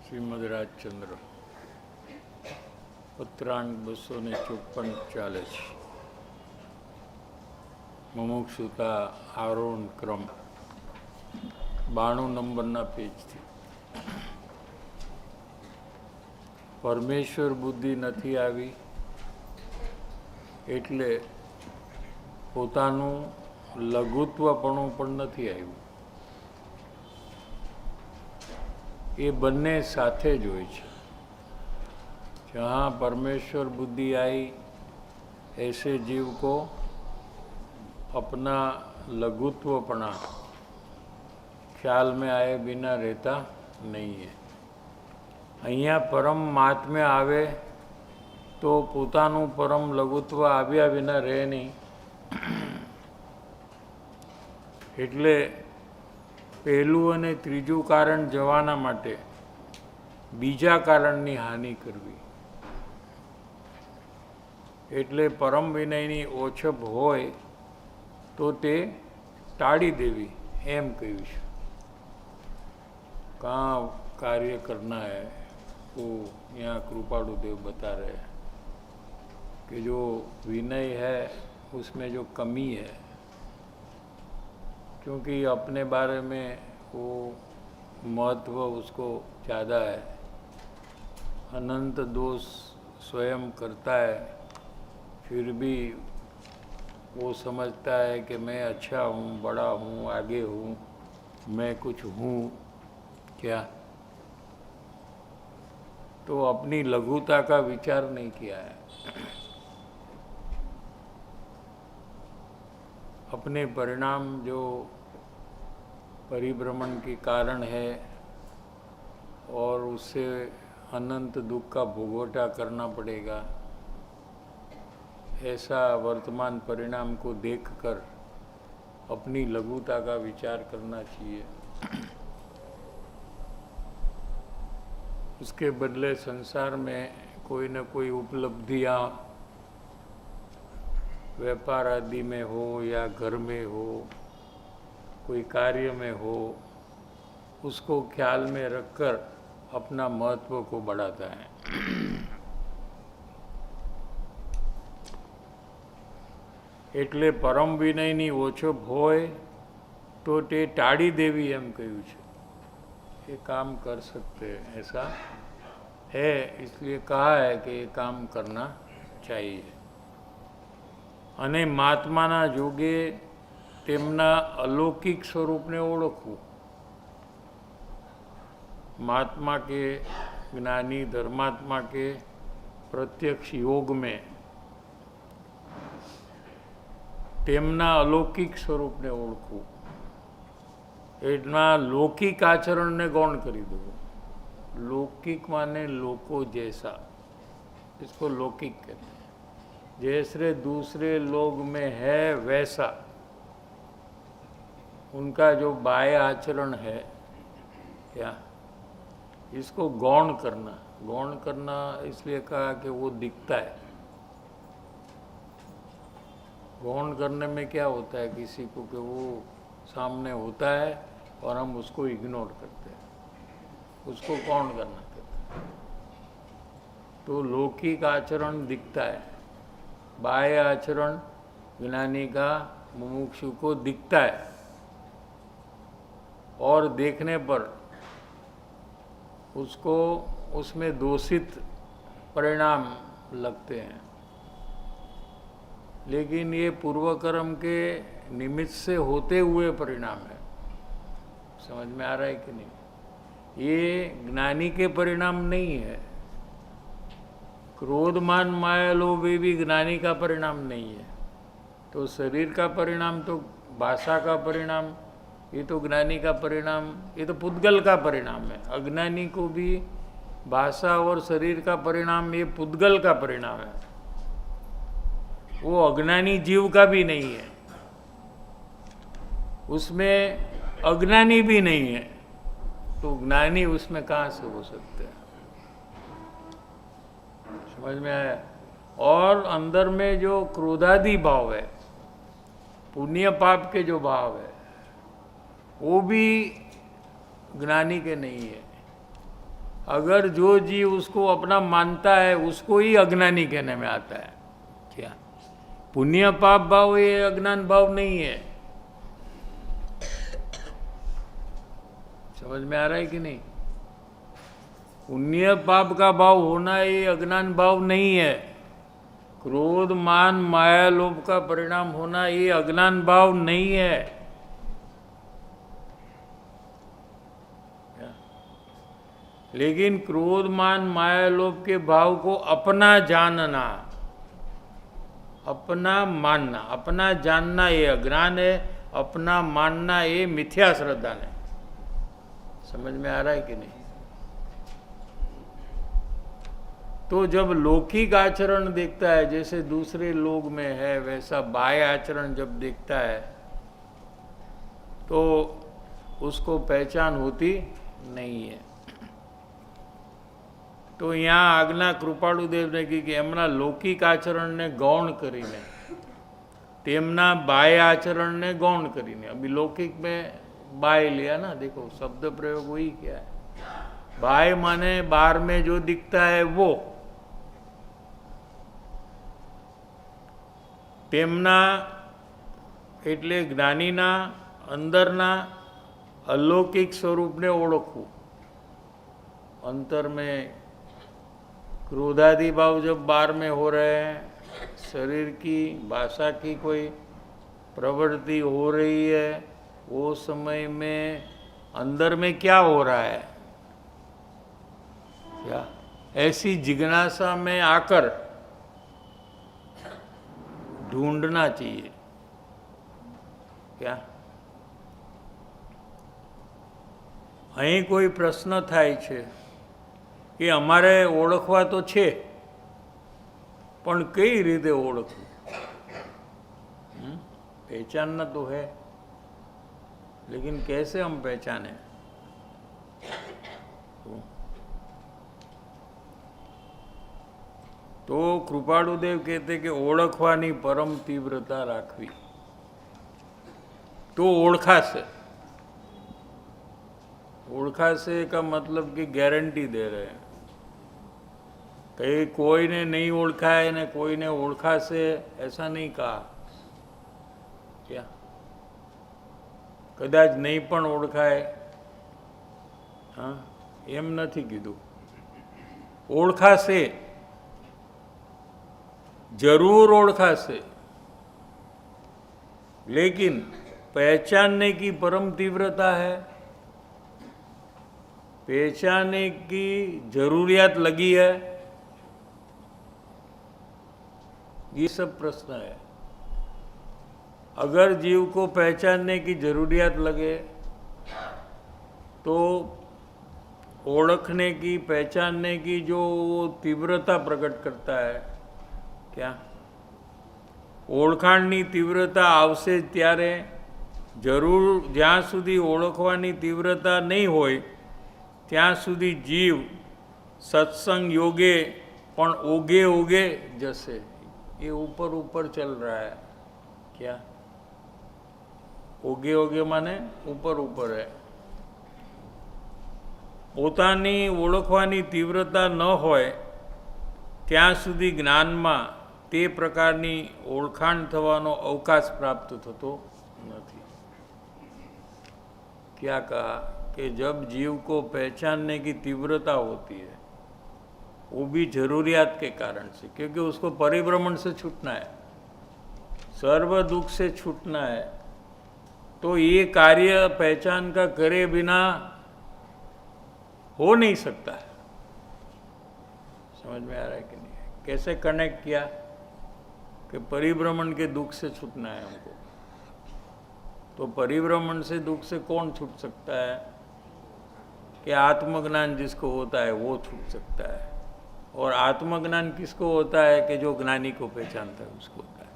શ્રીમદ રાજચંદ્ર ઉત્તરાયણ 254 ચાલે છે. મુમુક્ષુતા આરોહણ ક્રમ 92 નંબરના પેજથી. પરમેશ્વર બુદ્ધિ નથી આવી એટલે પોતાનું લઘુત્વપણું પણ નથી આવ્યું. ये बनने साथे જ હોય છે. जहाँ परमेश्वर बुद्धि आई ऐसे जीव को अपना लघुत्वपना ख्याल में आए बिना रहता नहीं है. અહીંયા પરમ મહાત્મ્ય આવે તો પોતાનું પરમ લઘુત્વ આવ્યા વિના રહે નહીં. એટલે પહેલું અને ત્રીજું કારણ જવાના માટે બીજા કારણની હાનિ કરવી. એટલે પરમ વિનયની ઓછપ હોય તો તે ટાળી દેવી એમ કહ્યું છે. कहाँ कार्य करना है वो यहाँ कृपालु देव बता रहे हैं कि जो विनय है उसमें जो कमी है, क्योंकि अपने बारे में वो महत्व उसको ज़्यादा है. अनंत दोष स्वयं करता है, फिर भी वो समझता है कि मैं अच्छा हूँ, बड़ा हूँ, आगे हूँ, मैं कुछ हूँ क्या. तो अपनी लघुता का विचार नहीं किया है. अपने परिणाम जो परिभ्रमण के कारण है और उससे अनंत दुख का भोगवटा करना पड़ेगा, ऐसा वर्तमान परिणाम को देखकर अपनी लघुता का विचार करना चाहिए. उसके बदले संसार में कोई न कोई उपलब्धियाँ व्यापार आदि में हो या घर में हो, कोई कार्य में हो, उसको ख्याल में रखकर अपना महत्व को बढ़ाता है. એટલે પરમ વિનયની ઓછપ હોય તો તે ટાળી દેવી એમ કહ્યું છે. ये काम कर सकते हैं ऐसा है, इसलिए कहा है कि ये काम करना चाहिए. અને મહાત્માના જોગે તેમના अलौकिक स्वरूपને ઓળખવું. महात्मा के, ज्ञानी धर्मात्मा के प्रत्यक्ष योग में તેમના अलौकिक स्वरूपને ઓળખવું. એના लौकिक आचरण ने गौण કરી દેવું. लौकिक माने लोको जैसा, इसको लौकिक कहते हैं. जैसे दूसरे लोग में है वैसा उनका जो बाह्य आचरण है, क्या इसको गौण करना. गौण करना इसलिए कहा कि वो दिखता है. गौण करने में क्या होता है किसी को कि वो सामने होता है और हम उसको इग्नोर करते हैं, उसको गौण करना कहते हैं. तो लौकिक आचरण दिखता है, बाह्य आचरण ज्ञानी का मुमुक्षु को दिखता है और देखने पर उसको उसमें दोषित परिणाम लगते हैं. लेकिन ये पूर्वकर्म के निमित्त से होते हुए परिणाम है. समझ में आ रहा है कि नहीं? ये ज्ञानी के परिणाम नहीं है. क्रोध मान माया लोभ ये भी ज्ञानी का परिणाम नहीं है. तो शरीर का परिणाम तो भाषा का परिणाम, ये तो ज्ञानी का परिणाम, ये तो पुद्गल का परिणाम है. अज्ञानी को भी भाषा और शरीर का परिणाम ये पुद्गल का परिणाम है. वो अज्ञानी जीव का भी नहीं है, उसमें अज्ञानी भी नहीं है. तो ज्ञानी उसमें कहाँ से हो सकते हैं? समझ में आया? और अंदर में जो क्रोधादि भाव है, पुण्य पाप के जो भाव है, वो भी ज्ञानी के नहीं है. अगर जो जीव उसको अपना मानता है उसको ही अज्ञानी कहने में आता है। क्या पुण्य पाप भाव ये अज्ञान भाव नहीं है। समझ में आ रहा है कि नहीं? पुण्य पाप का भाव होना ये अज्ञान भाव नहीं है। क्रोध मान माया लोभ का परिणाम होना ये अज्ञान भाव नहीं है। लेकिन क्रोध मान माया लोभ के भाव को अपना जानना, अपना मानना, अपना जानना ये अज्ञान है, अपना मानना ये मिथ्या श्रद्धा है। समझ में आ रहा है कि नहीं? तो जब लौकिक आचरण देखता है जैसे दूसरे लोग में है, वैसा बाह्य आचरण जब देखता है तो उसको पहचान होती नहीं है। तो यहाँ આજ્ઞા કૃપાળુદેવને કી કે એમના લૌકિક આચરણને ગૌણ કરીને, તેમના બાહ્ય આચરણને ગૌણ કરીને, अभी लौकिक में बाह्य लिया ना, देखो शब्द प्रयोग वही क्या है। बाह्य माने बाहर में जो दिखता है वो, તેમના એટલે જ્ઞાનીના અંદરના अलौकिक स्वरूपને ઓળખવું। अंतर में क्रोधादि भाव जब बाहर में हो रहे हैं, शरीर की भाषा की कोई प्रवृत्ति हो रही है, वो समय में अंदर में क्या हो रहा है, क्या ऐसी जिज्ञासा में आकर ढूंढना चाहिए। क्या અહીં કોઈ પ્રશ્ન થાય છે કે અમારે ઓળખવા તો છે પણ કઈ રીતે ઓળખવું? पहचानना तो है, लेकिन कैसे हम पहचाने? तो कृपाळुदेव कहते कि ओळखवानी परम तीव्रता राखवी तो ओळखाશે। ओळखाશે का मतलब कि गारंटी दे रहे हैं। कहीं कोई ने नहीं ओळखा है ने कोई ने ओळखाશે ऐसा नहीं कहा। क्या कदाच नहीं पण ओळखाय, हाँ एम नहीं कीधुं। ओळखाશે, जरूर ओळखाશે, लेकिन पहचानने की परम तीव्रता है, पहचानने की जरूरियात लगी है, ये सब प्रश्न है। अगर जीव को पहचानने की जरूरियात लगे तो ओळखने की, पहचानने की जो तीव्रता प्रकट करता है, क्या ओळखाणनी तीव्रता आवशे त्यारे जरूर, ज्यां सुधी ओळखवानी तीव्रता नहीं होय ત્યાં સુધી जीव सत्संग योगे पण ओगे ओगे जसे। ये ऊपर ऊपर चल रहा है। क्या ओगे ओगे माने ऊपर ऊपर है। પોતાની ઓળખવાની तीव्रता न होय ત્યાં સુધી જ્ઞાનમાં તે પ્રકારની ઓળખાણ થવાનો અવકાશ प्राप्त થતો નથી। क्या कहा कि जब जीव को पहचानने की तीव्रता होती है, वो भी जरूरियात के कारण से, क्योंकि उसको परिभ्रमण से छूटना है, सर्व दुख से छूटना है, तो ये कार्य पहचान का करे बिना हो नहीं सकता है। समझ में आ रहा है कि नहीं? कैसे कनेक्ट किया कि परिभ्रमण के दुख से छूटना है हमको। तो परिभ्रमण से दुख से कौन छूट सकता है? कि आत्मज्ञान जिसको होता है वो छूट सकता है। और आत्मज्ञान किसको होता है? कि जो ज्ञानी को पहचानता है उसको होता है।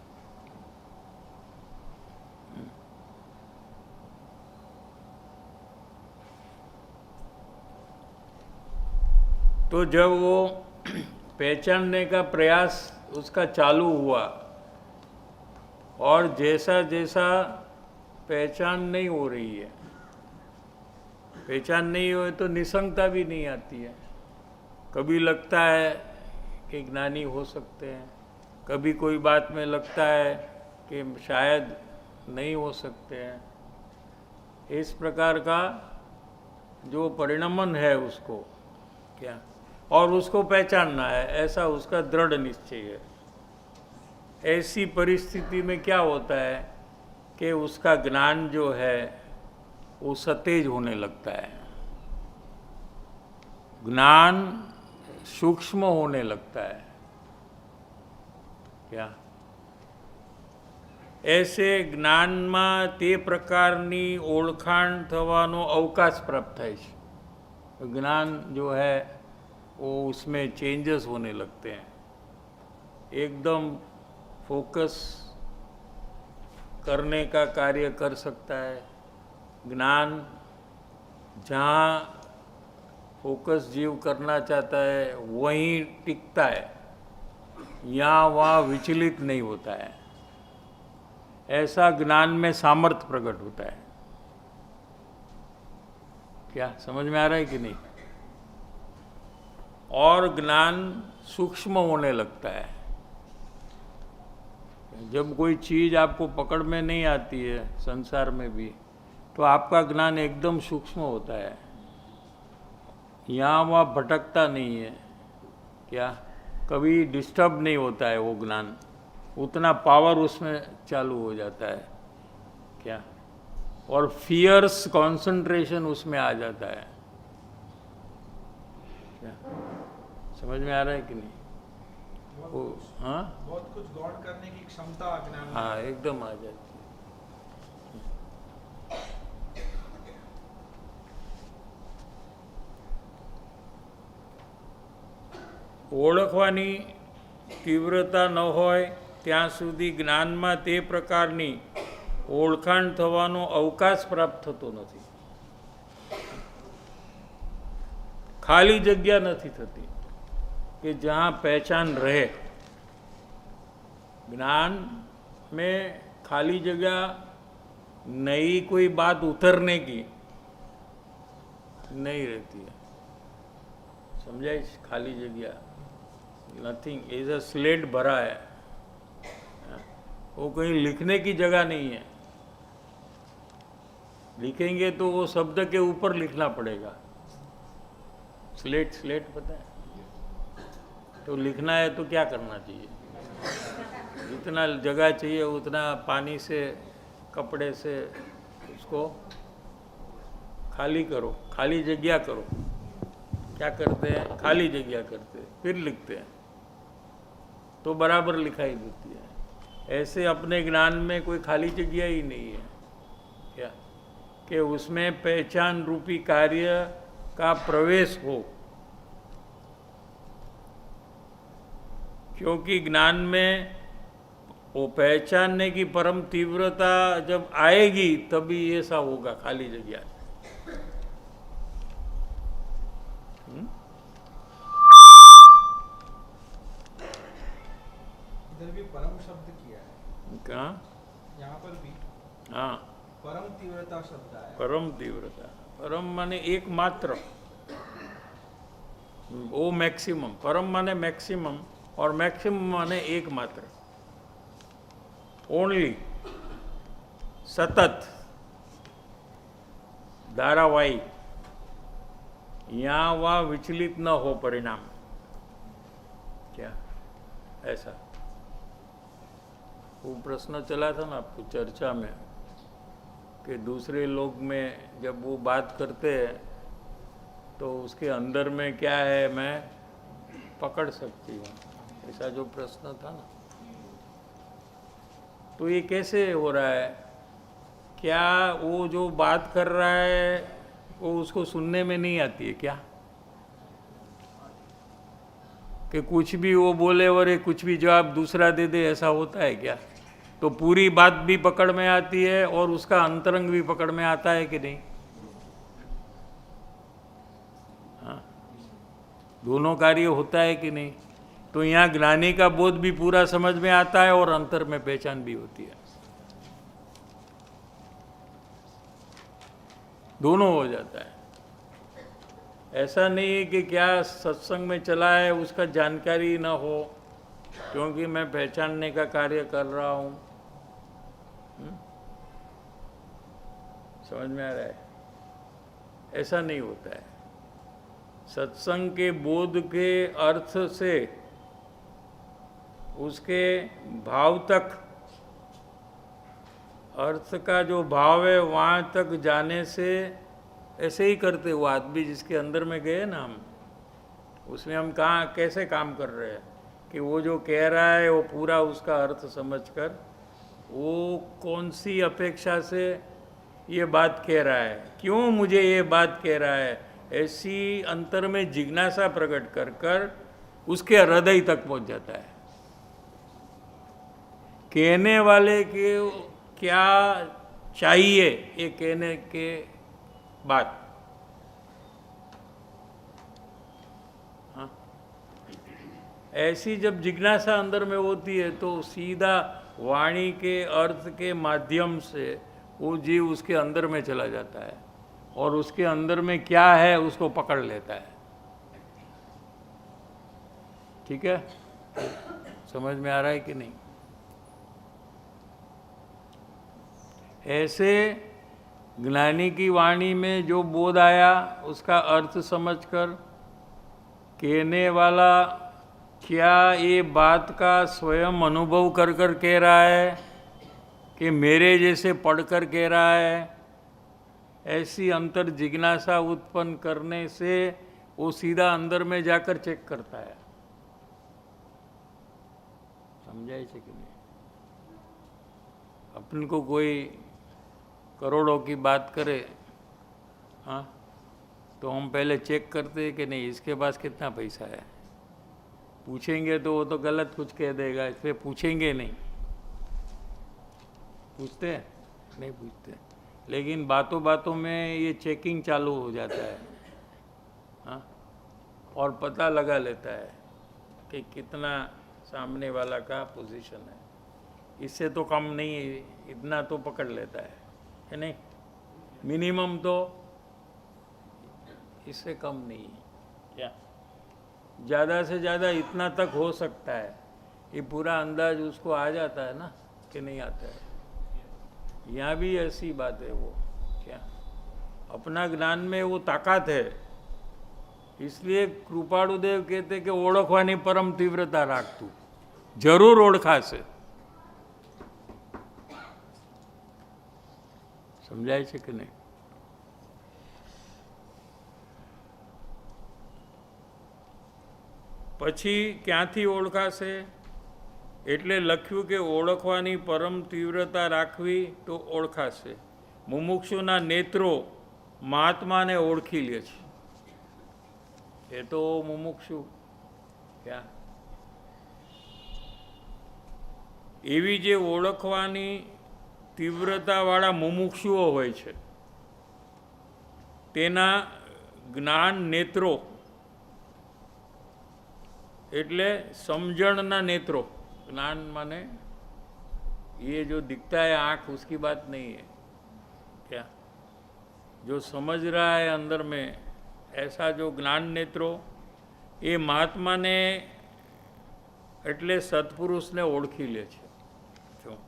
तो जब वो पहचानने का प्रयास उसका चालू हुआ और जैसा जैसा पहचान नहीं हो रही है, पहचान नहीं हो तो निसंगता भी नहीं आती है। कभी लगता है कि ज्ञानी हो सकते हैं, कभी कोई बात में लगता है कि शायद नहीं हो सकते हैं। इस प्रकार का जो परिणमन है उसको क्या, और उसको पहचानना है, ऐसा उसका दृढ़ निश्चय है। ऐसी परिस्थिति में क्या होता है कि उसका ज्ञान जो है वो सतेज होने लगता है, ज्ञान सूक्ष्म होने लगता है क्या। ऐसे જ્ઞાનમાં તે પ્રકારની ઓળખાણ થવાનો અવકાશ પ્રાપ્ત થાય છે। ज्ञान जो है वो उसमें चेंजेस होने लगते हैं, एकदम फोकस करने का कार्य कर सकता है। ज्ञान जहाँ फोकस जीव करना चाहता है वहीं टिकता है, यहाँ वहाँ विचलित नहीं होता है। ऐसा ज्ञान में सामर्थ्य प्रकट होता है। क्या समझ में आ रहा है कि नहीं? और ज्ञान सूक्ष्म होने लगता है। जब कोई चीज़ आपको पकड़ में नहीं आती है संसार में भी, तो आपका ज्ञान एकदम सूक्ष्म होता है, यहाँ वहाँ भटकता नहीं है। क्या कभी डिस्टर्ब नहीं होता है वो ज्ञान, उतना पावर उसमें चालू हो जाता है क्या, और फियर्स कंसंट्रेशन उसमें आ जाता है। क्या समझ में आ रहा है कि नहीं? वो हाँ, बहुत कुछ गौर करने की क्षमता ज्ञान में हाँ एकदम आ जाती है। ઓળખવાની તીવ્રતા ન હોય ત્યાં સુધી જ્ઞાનમાં તે પ્રકારની ઓળખાણ થવાનો અવકાશ પ્રાપ્ત થતો નથી, ખાલી જગ્યા નથી થતી कि जहाँ पहचान रहे। ज्ञान में खाली जगह नई कोई बात उतरने की नहीं रहती है, समझाई? खाली जगह नथिंग इज अ स्लेट भरा है, वो कहीं लिखने की जगह नहीं है। लिखेंगे तो वो शब्द के ऊपर लिखना पड़ेगा। स्लेट स्लेट पता है? तो लिखना है तो क्या करना चाहिए? जितना जगह चाहिए उतना पानी से, कपड़े से उसको खाली करो, खाली जगह करो। क्या करते हैं? खाली जगह करते हैं, फिर लिखते हैं तो बराबर लिखाई देती है। ऐसे अपने ज्ञान में कोई खाली जगह ही नहीं है क्या, कि उसमें पहचान रूपी कार्य का प्रवेश हो। क्योंकि ज्ञान में वो पहचानने की परम तीव्रता जब आएगी तभी ऐसा होगा, खाली जगह। इधर भी परम शब्द किया है, कहाँ? यहाँ पर भी हाँ, परम तीव्रता शब्द आया। परम तीव्रता, परम माने एकमात्र, वो मैक्सिमम। परम माने मैक्सिमम और मैक्सिमम माने एकमात्र, ओनली, सतत, धारावाही, यहाँ वहाँ विचलित न हो परिणाम। क्या ऐसा वो प्रश्न चला था ना आपको चर्चा में कि दूसरे लोग में जब वो बात करते हैं तो उसके अंदर में क्या है मैं पकड़ सकती हूँ, ऐसा जो प्रश्न था ना। तो ये कैसे हो रहा है? क्या वो जो बात कर रहा है वो उसको सुनने में नहीं आती है क्या? कि कुछ भी वो बोले और एक कुछ भी जवाब दूसरा दे दे, ऐसा होता है क्या? तो पूरी बात भी पकड़ में आती है और उसका अंतरंग भी पकड़ में आता है कि नहीं? हाँ, दोनों कार्य होता है कि नहीं? तो यहाँ ज्ञानी का बोध भी पूरा समझ में आता है और अंतर में पहचान भी होती है, दोनों हो जाता है। ऐसा नहीं है कि क्या सत्संग में चला है उसका जानकारी ना हो, क्योंकि मैं पहचानने का कार्य कर रहा हूँ। समझ में आ रहा है? ऐसा नहीं होता है। सत्संग के बोध के अर्थ से उसके भाव तक, अर्थ का जो भाव है वहाँ तक जाने से, ऐसे ही करते वो आदमी जिसके अंदर में गए ना हम, उसमें हम कहाँ कैसे काम कर रहे हैं कि वो जो कह रहा है वो पूरा उसका अर्थ समझकर वो कौन सी अपेक्षा से ये बात कह रहा है, क्यों मुझे ये बात कह रहा है, ऐसी अंतर में जिज्ञासा प्रकट कर कर उसके हृदय तक पहुंच जाता है। कहने वाले के क्या चाहिए ये कहने के बाद, हाँ, ऐसी जब जिज्ञासा अंदर में होती है तो सीधा वाणी के अर्थ के माध्यम से वो जीव उसके अंदर में चला जाता है और उसके अंदर में क्या है उसको पकड़ लेता है। ठीक है? समझ में आ रहा है कि नहीं? ऐसे ज्ञानी की वाणी में जो बोध आया उसका अर्थ समझकर कहने वाला क्या ये बात का स्वयं अनुभव कर कर कह रहा है कि मेरे जैसे पढ़कर कह रहा है, ऐसी अंतर जिज्ञासा उत्पन्न करने से वो सीधा अंदर में जाकर चेक करता है। समझाए कि नहीं? अपन को कोई करोड़ों की बात करे, हाँ, तो हम पहले चेक करते हैं कि नहीं इसके पास कितना पैसा है। पूछेंगे तो वो तो गलत कुछ कह देगा, इसलिए पूछेंगे नहीं। पूछते हैं? नहीं पूछते। लेकिन बातों बातों में ये चेकिंग चालू हो जाता है, हाँ, और पता लगा लेता है कि कितना सामने वाला का पोजीशन है। इससे तो कम नहीं है, इतना तो पकड़ लेता है नहीं? मिनिमम तो इससे कम नहीं है क्या? ज़्यादा से ज़्यादा इतना तक हो सकता है। ये पूरा अंदाज उसको आ जाता है ना कि नहीं आता है। यहाँ भी ऐसी बात है। वो क्या अपना ज्ञान में वो ताकत है, इसलिए कृपाळुदेव कहते कि ओळखवानी परम तीव्रता राख तू, जरूर ओळखाશે। समझाय છે કે નહીં? પછી ક્યાંથી ઓળખાશે? એટલે લખ્યું કે ઓળખવાની પરમ તીવ્રતા રાખવી તો ઓળખાશે। મુમુક્ષુના નેત્રો મહાત્માને ઓળખી લે છે। એ તો મુમુક્ષુ ક્યાં એવી જે ઓળખવાની તીવ્રતાવાળા મુમુક્ષુઓ હોય છે તેના જ્ઞાન નેત્રો એટલે સમજણના નેત્રો। ज्ञान माने ये जो दिखता है आँख, उसकी बात नहीं है क्या? जो समझ रहा है अंदर में, ऐसा जो ज्ञान नेत्रो ये महात्मा ने એટલે સત્પુરુષને ઓળખી લે છે। જો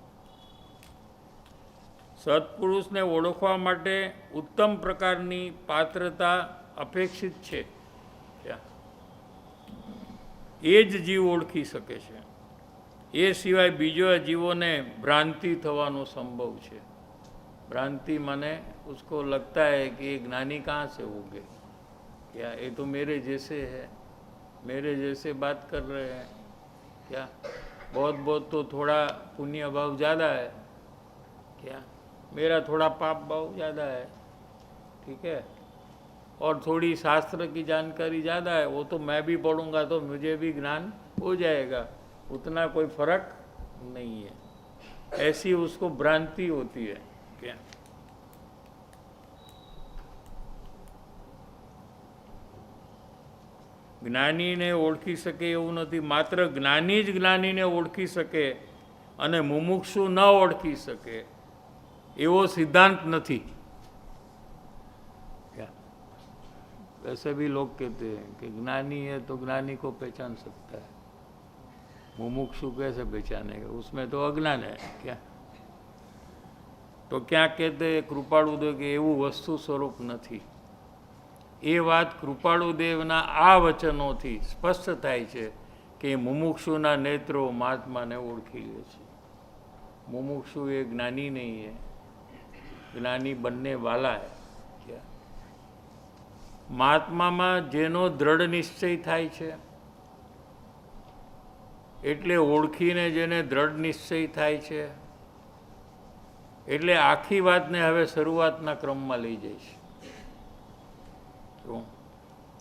સત્પુરુષને ઓળખવા માટે ઉત્તમ પ્રકારની પાત્રતા અપેક્ષિત છે क्या? એ જ જીવ ઓળખી શકે છે। એ સિવાય બીજો જીવોને ભ્રાંતિ થવાનો સંભવ છે। भ्रांति माने उसको लगता है कि ये ज्ञानी कहाँ से हो गए क्या? ये तो मेरे जैसे है, मेरे जैसे बात कर रहे हैं क्या? बहुत बहुत तो थोड़ा पुण्य भाव ज़्यादा है क्या? मेरा थोड़ा पाप भाव ज़्यादा है, ठीक है, और थोड़ी शास्त्र की जानकारी ज़्यादा है, वो तो मैं भी पढ़ूंगा तो मुझे भी ज्ञान हो जाएगा, उतना कोई फर्क नहीं है। ऐसी उसको भ्रांति होती है क्या? જ્ઞાનીને ઓળખી શકે એવું નથી। માત્ર જ્ઞાની જ જ્ઞાનીને ઓળખી શકે અને મુમુક્ષુ ન ઓળખી શકે એવો સિદ્ધાંત નથી। वैसे भी लोग कहते हैं कि ज्ञानी है तो ज्ञानी को पहचान सकता है, मुमुक्षु कैसे पहचानेगा, उसमें तो अज्ञान है क्या। तो क्या कहते કૃપાળુ દેવ કે એવું વસ્તુ સ્વરૂપ નથી। એ વાત કૃપાળુ દેવના આ વચનોથી સ્પષ્ટ થાય છે કે મુમુક્ષુના નેત્રો મહાત્માને ઓળખી લે છે। મુમુક્ષુ એ જ્ઞાની નહીં है, જ્ઞાની बनने वाला है क्या। મહાત્મામાં જેનો દ્રઢ નિશ્ચય થાય છે એટલે ઓળખીને જેને દ્રઢ નિશ્ચય થાય છે એટલે આખી વાતને હવે શરૂઆતના ક્રમમાં લઈ જઈશ તો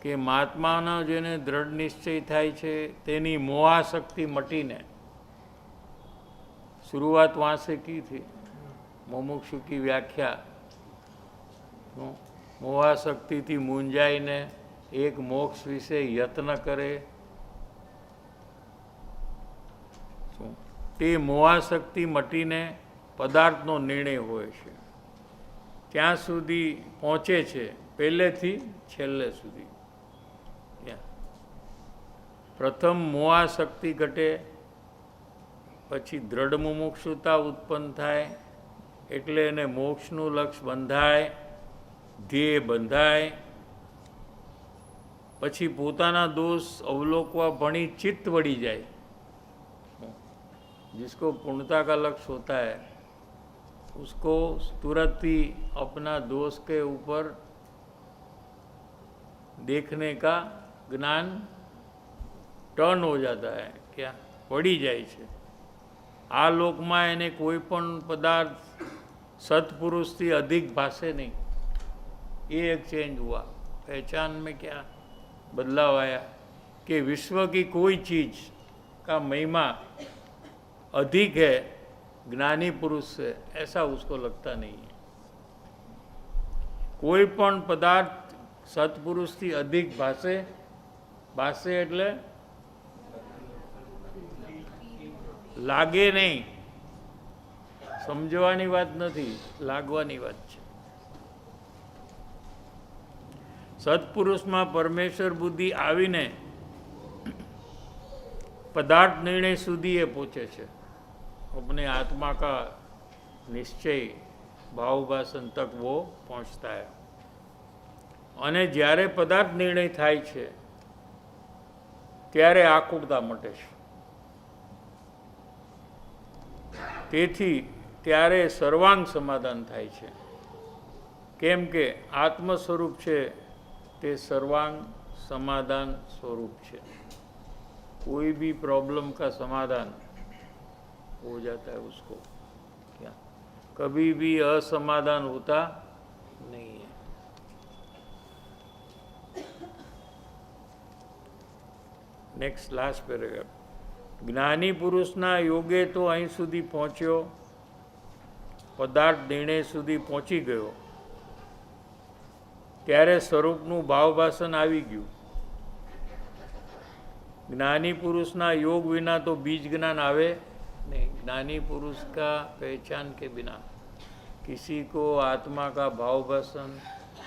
કે મહાત્માનો જેને દ્રઢ નિશ્ચય થાય છે તેની મોહાશક્તિ મટીને, शुरुआत वहाँ से की थी, मुमुक्षु की व्याख्या, मोहाशक्ति थी मूंझाई ने एक मोक्ष विषे यत्न करे, ते मोहाशक्ति मटीने पदार्थनो निर्णय होय छे, त्यां सुधी पहोंचे छे, पहलेथी छेल्ले सुधी। प्रथम मोहाशक्ति घटे, पछी दृढ़ मुमुक्षुता उत्पन्न थाय, एटले एने मोक्षनु लक्ष्य बंधाय, ध्येय बंधाय, पछी पोताना दोष अवलोकवा भणी चित्त वળી जाए। जिसको पूर्णता का लक्ष्य होता है उसको तुरंत ही अपना दोष के ऊपर देखने का ज्ञान टर्न हो जाता है, क्या वળી જાય છે। आ लोक में एने कोईपण पदार्थ सत्पुरुष थी अधिक भाषे नहीं, ये एक चेंज हुआ। पहचान में क्या बदलाव आया कि विश्व की कोई चीज़ का महिमा अधिक है ज्ञानी पुरुष से, ऐसा उसको लगता नहीं है। कोई पण पदार्थ सत्पुरुष थी अधिक भाषे, भाषे एटले लागे नहीं, समझवानी बात नहीं, लागवानी बात है। सत्पुरुष में परमेश्वर बुद्धि आवीने पदार्थ निर्णय सुधी ये पहुँचे छे, अपने आत्मा का निश्चय भावभाषण तक वो पहुँचता है। अने ज्यारे पदार्थ निर्णय थाय छे त्यारे आकुलता मटे छे, तेथी त्यारे सर्वांग समाधान थाय छे। केम के आत्म स्वरूप छे ते सर्वांग समाधान स्वरूप छे, कोई भी प्रॉब्लम का समाधान हो जाता है उसको, क्या कभी भी असमाधान होता नहीं है। Next last paragraph. ज्ञानी पुरुषना योगे तो अहीं सुधी पहोंच्यो, पदार्थ निर्णय सुधी पहोंची गयो, त्यारे स्वरूपनु भावभाषण आवी गयुं। ज्ञानी पुरुषना योग विना तो बीज ज्ञान आवे नहीं। ज्ञानी पुरुष का पहचान के बिना किसी को आत्मा का भावभाषण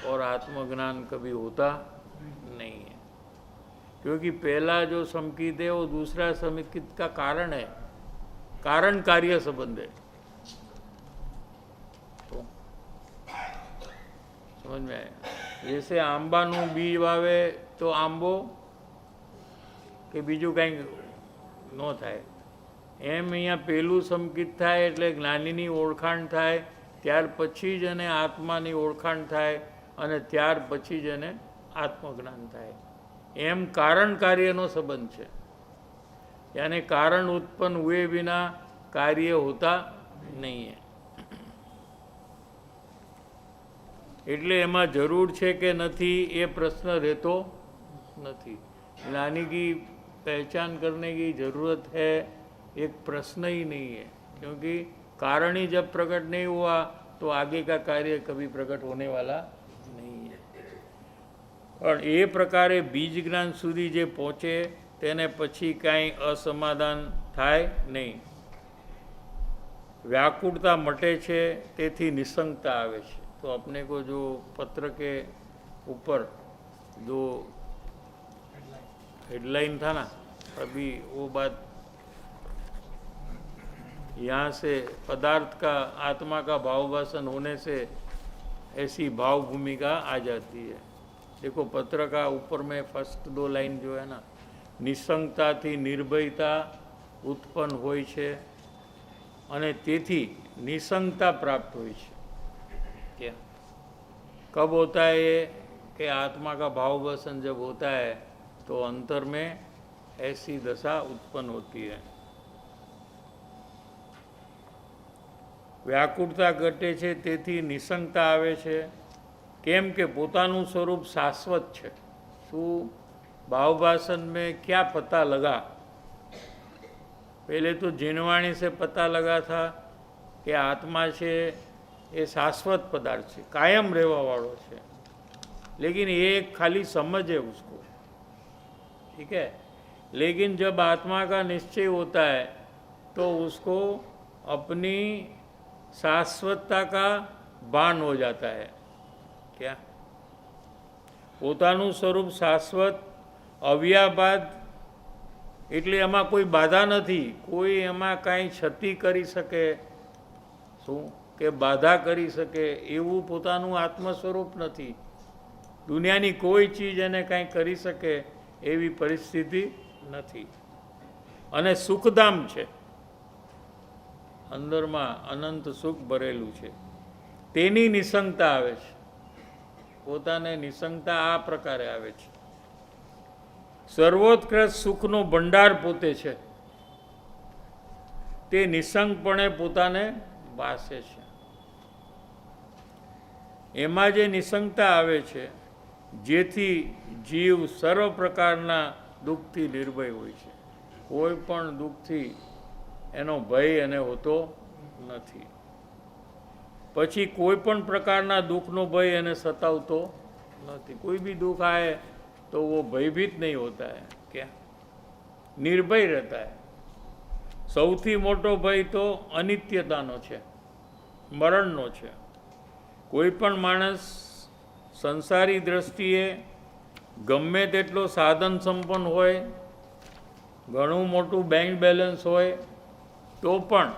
और आत्मज्ञान कभी होता नहीं है, क्योंकि पहला जो संकित है वो दूसरा संकित का कारण है, कारण कार्य संबंध है। तो समझ में आया? जैसे आंबानु बीज वावे तो आंबो के बीजू कहीं न थाय, एम अहींया पहेलुं संकित थाय एटले ज्ञानीनी ओळखाण थाय, त्यार पछी ज एने आत्मानी ओळखाण थाय अने त्यार पछी ज एने आत्मज्ञान थाय। एम कारण कार्यनो संबंध है, यानी कारण उत्पन्न हुए बिना कार्य होता नहीं है। एटले एमां जरूर है कि नहीं ये प्रश्न रहतो नहीं। ज्ञानी की पहचान करने की जरूरत है, एक प्रश्न ही नहीं है, क्योंकि कारण ही जब प्रकट नहीं हुआ तो आगे का कार्य कभी प्रकट होने वाला नहीं है। पण ए प्रकारे बीज ज्ञान सुधी जे पहुँचे तेने पछी कांई असमाधान थाय नहीं, व्याकुलता मटे छे, तेथी निसंगता आवे छे। तो अपने को जो पत्र के ऊपर जो हेडलाइन था ना, अभी वो बात यहाँ से पदार्थ का आत्मा का भावभाषण होने से ऐसी भाव भूमिका आ जाती है। देखो पत्र का ऊपर में फर्स्ट 2 लाइन जो है ना, निसंगता थी निर्भयता उत्पन्न होय छे अने तेथी निसंगता प्राप्त होय छे। क्या कब होता है ये कि आत्मा का भावभाषण जब होता है तो अंतर में ऐसी दशा उत्पन्न होती है। व्याकुलता घटे छे तेथी निसंगता आवे छे, केम के पोतानुं स्वरूप शाश्वत छे। शू भावभाषण में क्या पता लगा? पहले तो जिनवाणी से पता लगा था कि आत्मा छे ये शाश्वत पदार्थ है, कायम रहवा वालो है, लेकिन ये खाली समझ है उसको, ठीक है। लेकिन जब आत्मा का निश्चय होता है तो उसको अपनी शाश्वतता का भान हो जाता है। क्या પોતાનું સ્વરૂપ શાશ્વત અવ્યાબાદ, એટલે એમાં કોઈ બાધા નથી, કોઈ એમાં કાંઈ ક્ષતિ કરી શકે શું કે બાધા કરી શકે એવું પોતાનું આત્મ સ્વરૂપ નથી। દુનિયાની કોઈ ચીજ એને કાંઈ કરી શકે એવી પરિસ્થિતિ નથી। અને સુખધામ છે, અંદરમાં અનંત સુખ ભરેલું છે, તેની નિસંગતા આવે છે। પોતાને નિસંગતા આ પ્રકારે આવે છે। સર્વોત્કૃષ્ટ સુખનો ભંડાર પોતે છે, તે નિસંગપણે પોતાને વાસે છે। એમાં જે નિસંગતા આવે છે જેથી જીવ સર્વ પ્રકારના દુઃખથી નિર્ભય હોય છે। કોઈ પણ દુઃખથી એનો ભય એને હોતો નથી। પછી કોઈ પણ પ્રકારના દુઃખનો ભય એને સતાવતો નથી। कोई भी दुख आए तो वो भयभीत नहीं होता है, क्या निर्भय रहता है। સૌથી મોટો ભય તો અનિત્યતાનો છે, મરણનો છે। કોઈ પણ માણસ સંસારી દ્રષ્ટિએ ગમે તેટલો સાધન સંપન્ન હોય, ઘણું મોટું બેંક બેલેન્સ હોય, તો પણ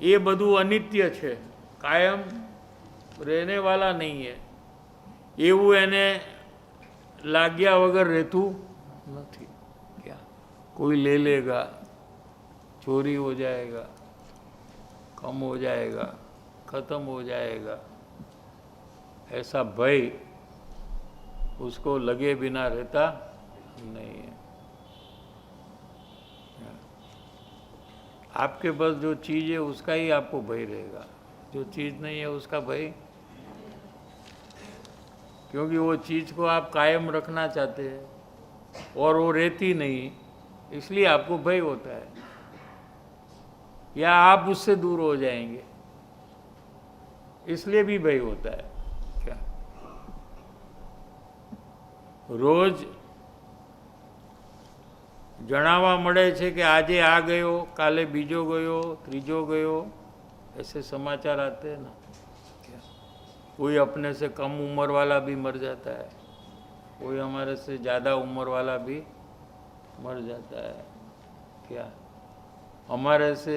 એ બધું અનિત્ય છે, કાયમ રહેને વાલા નહીં है, એવું એને लाग्या वगर रहतू नहीं। क्या कोई ले लेगा, चोरी हो जाएगा, कम हो जाएगा, खत्म हो जाएगा, ऐसा भय उसको लगे बिना रहता नहीं है। आपके पास जो चीज़ है उसका ही आपको भय रहेगा, जो चीज़ नहीं है उसका भय, क्योंकि वो चीज़ को आप कायम रखना चाहते हैं और वो रहती नहीं, इसलिए आपको भय होता है, या आप उससे दूर हो जाएंगे इसलिए भी भय होता है। क्या रोज जणावा मळे छे कि आजे आ गयो, काले बीजो गयो, त्रीजो गयो, ऐसे समाचार आते हैं ना। कोई अपने से कम उम्र वाला भी मर जाता है, कोई हमारे से ज़्यादा उम्र वाला भी मर जाता है। क्या हमारे से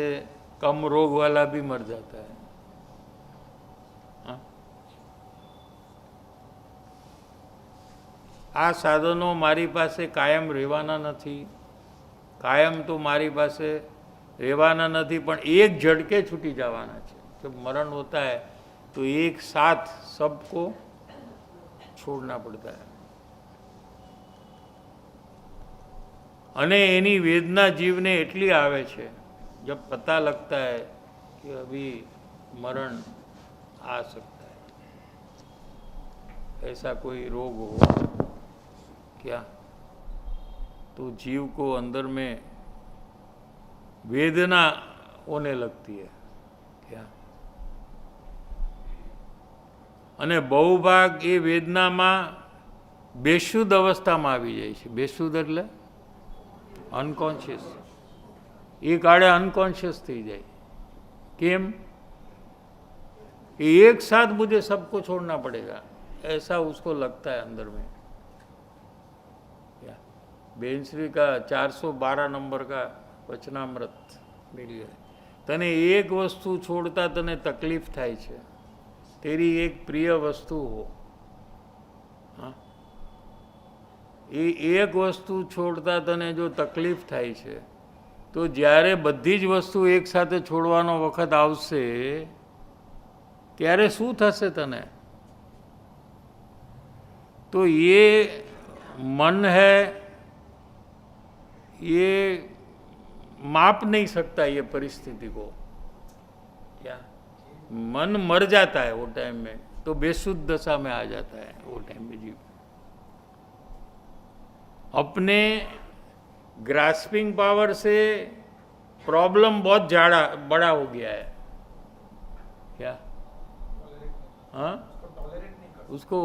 कम रोग वाला भी मर जाता है। हाँ? आ साधनों मारी पासे कायम રહેવાના નથી, कायम तो मारी पासे રહેવાના નથી, પણ एक झटके छूटी जावाना है। जब मरण होता है तो एक साथ सबको छोड़ना पड़ता है, अने एनी वेदना जीवने एटली आवे छे जब पता लगता है कि अभी मरण आ सकता है, ऐसा कोई रोग हो क्या, तो जीव को अंदर में वेदना होने लगती है। क्या અને બહુ ભાગ એ વેદનામાં બેશુદ્ધ અવસ્થામાં આવી જાય છે। બેશુદ્ધ એટલે અનકોન્શિયસ, એ કાળે અનકોન્શિયસ થઈ જાય। કેમ? एक साथ मुझे सबको छोड़ना पड़ेगा, ऐसा उसको लगता है अंदर में। क्या बेनश्री का 412 नंबर का वचनामृत मिल गया. તને એક વસ્તુ છોડતા તને તકલીફ થાય છે, તેરી એક પ્રિય વસ્તુ હો. હા, એ એક વસ્તુ છોડતા તને જો તકલીફ થાય છે, તો જ્યારે બધી જ વસ્તુ એક સાથે છોડવાનો વખત આવશે ત્યારે શું થશે તને? तो ये मन है, ये माप नहीं सकता ये परिस्थिति को. क्या मन मर जाता है वो टाइम में, तो बेसुध दशा में आ जाता है वो टाइम में जीव. अपने ग्रास्पिंग पावर से प्रॉब्लम बहुत बड़ा हो गया है. क्या हाँ, उसको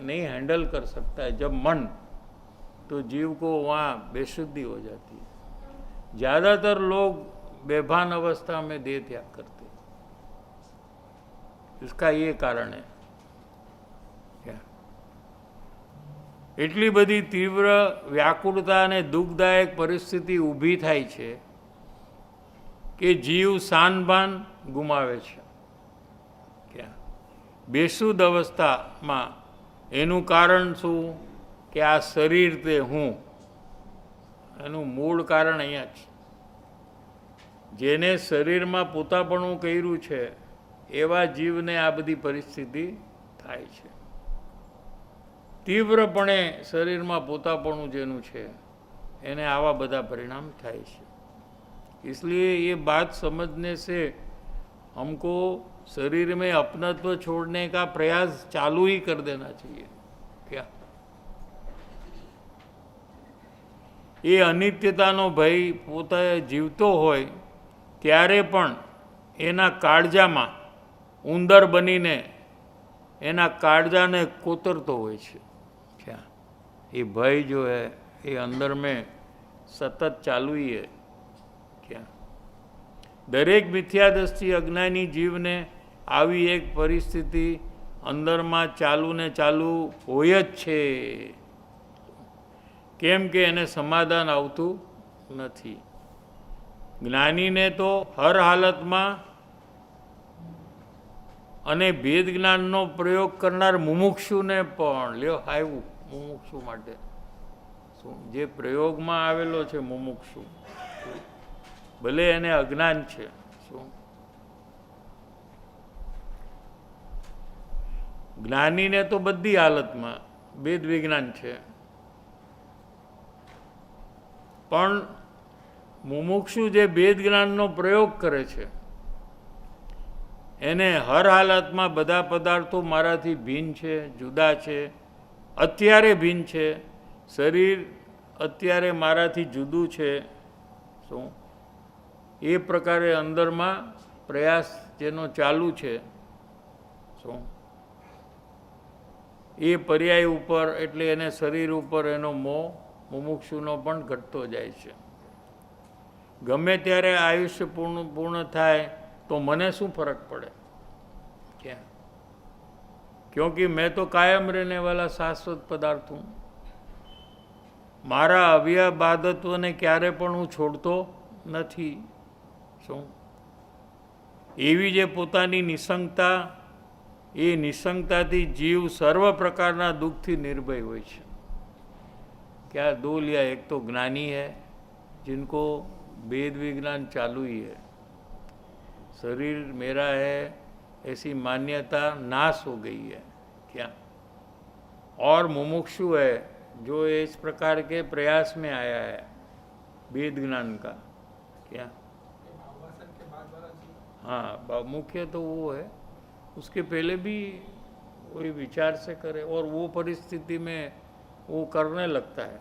नहीं हैंडल कर सकता है जब मन, तो जीव को वहाँ बेशुद्धि हो जाती है. ज़्यादातर लोग बेभान अवस्था में देह त्याग करते, इसका ये कारण है. क्या એટલી બધી તીવ્ર વ્યાકુળતા અને દુઃખદાયક પરિસ્થિતિ ઊભી થાય છે કે જીવ શાનભાન ગુમાવે છે. क्या બેસુદ અવસ્થામાં એનું કારણ શું કે આ શરીર તે હું, એનું મૂળ કારણ અહીંયા છે. જેને શરીરમાં પોતાપણું કર્યું છે એવા જીવને આ બધી પરિસ્થિતિ થાય છે. तीव्रपणे शरीરમાં પોતાપણું જેનું છે એને આવા બધા પરિણામ થાય છે. इसलिए ये बात समझने से हमको शरीर में अपनत्व छोड़ने का प्रयास चालू ही कर देना चाहिए. क्या ये अनित्यताનો ભય પોતે જીવતો હોય ત્યારે પણ એના કાળજામાં ઉંદર બનીને એના કાળજાને કોતરતો હોય છે. क्या ये भय जो है ये अंदर में सतत चालू ही है. क्या दरेक मिथ्या दृष्टि अज्ञानी जीवने આવી એક પરિસ્થિતિ અંદરમાં ચાલુ ને ચાલુ હોય જ છે, કેમ કે એને સમાધાન આવતું નથી. જ્ઞાનીને તો હર હાલતમાં અને ભેદ જ્ઞાનનો પ્રયોગ કરનાર મુમુક્ષુને પણ લ્યો આવ્યું. મુમુક્ષુ માટે શું જે પ્રયોગમાં આવેલો છે મુમુક્ષુ, ભલે એને અજ્ઞાન છે, શું જ્ઞાનીને તો બધી હાલતમાં ભેદ વિજ્ઞાન છે, પણ મુમુક્ષુ જે ભેદ જ્ઞાનનો પ્રયોગ કરે છે એને હર હાલતમાં બધા પદાર્થો મારાથી ભિન્ન છે, જુદા છે, અત્યારે ભિન્ન છે, શરીર અત્યારે મારાથી જુદું છે, શું એ પ્રકારે અંદરમાં પ્રયાસ જેનો ચાલુ છે, શું એ પર્યાય ઉપર એટલે એને શરીર ઉપર એનો મોહ મુમુક્ષુનો પણ ઘટતો જાય છે. ગમે ત્યારે આયુષ્ય પૂર્ણ થાય तो मने शू फर्क पड़े? क्या क्योंकि मैं तो कायम रहने वाला शाश्वत पदार्थ हूँ. मारा अव्यबाधत्व ने क्यारे पण हूँ छोड़तो नहीं. शू एवी जे पोतानी निसंगता, ये निसंगता थी जीव सर्व प्रकारना दुख थी निर्भय होय छे. क्या दो लिया, एक तो ज्ञानी है जिनको वेद विज्ञान चालू ही है, शरीर मेरा है ऐसी मान्यता नाश हो गई है. क्या और मुमुक्षु है जो इस प्रकार के प्रयास में आया है वेद ज्ञान का. क्या हाँ, मुख्य तो वो है, उसके पहले भी वही विचार से करे और वो परिस्थिति में वो करने लगता है.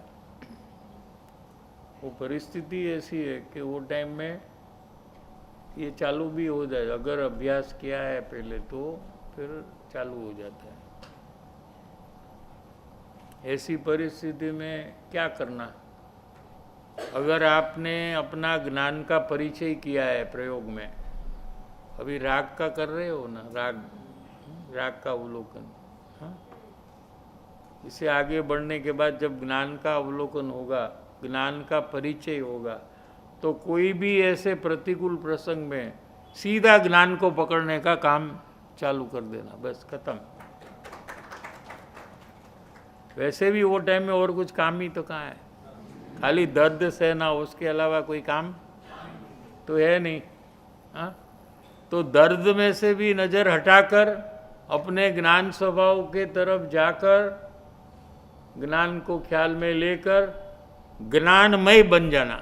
वो परिस्थिति ऐसी है कि वो टाइम में ये चालू भी हो जाए. अगर अभ्यास किया है पहले तो फिर चालू हो जाता है. ऐसी परिस्थिति में क्या करना? अगर आपने अपना ज्ञान का परिचय किया है प्रयोग में, अभी राग का कर रहे हो ना, राग का अवलोकन, हाँ, इससे आगे बढ़ने के बाद जब ज्ञान का अवलोकन होगा, ज्ञान का परिचय होगा, तो कोई भी ऐसे प्रतिकूल प्रसंग में सीधा ज्ञान को पकड़ने का काम चालू कर देना, बस खत्म। वैसे भी वो टाइम में और कुछ काम ही तो कहाँ है, खाली दर्द सहना, उसके अलावा कोई काम तो है नहीं। हाँ, तो दर्द में से भी नज़र हटाकर अपने ज्ञान स्वभाव के तरफ जाकर ज्ञान को ख्याल में लेकर ज्ञानमय बन जाना।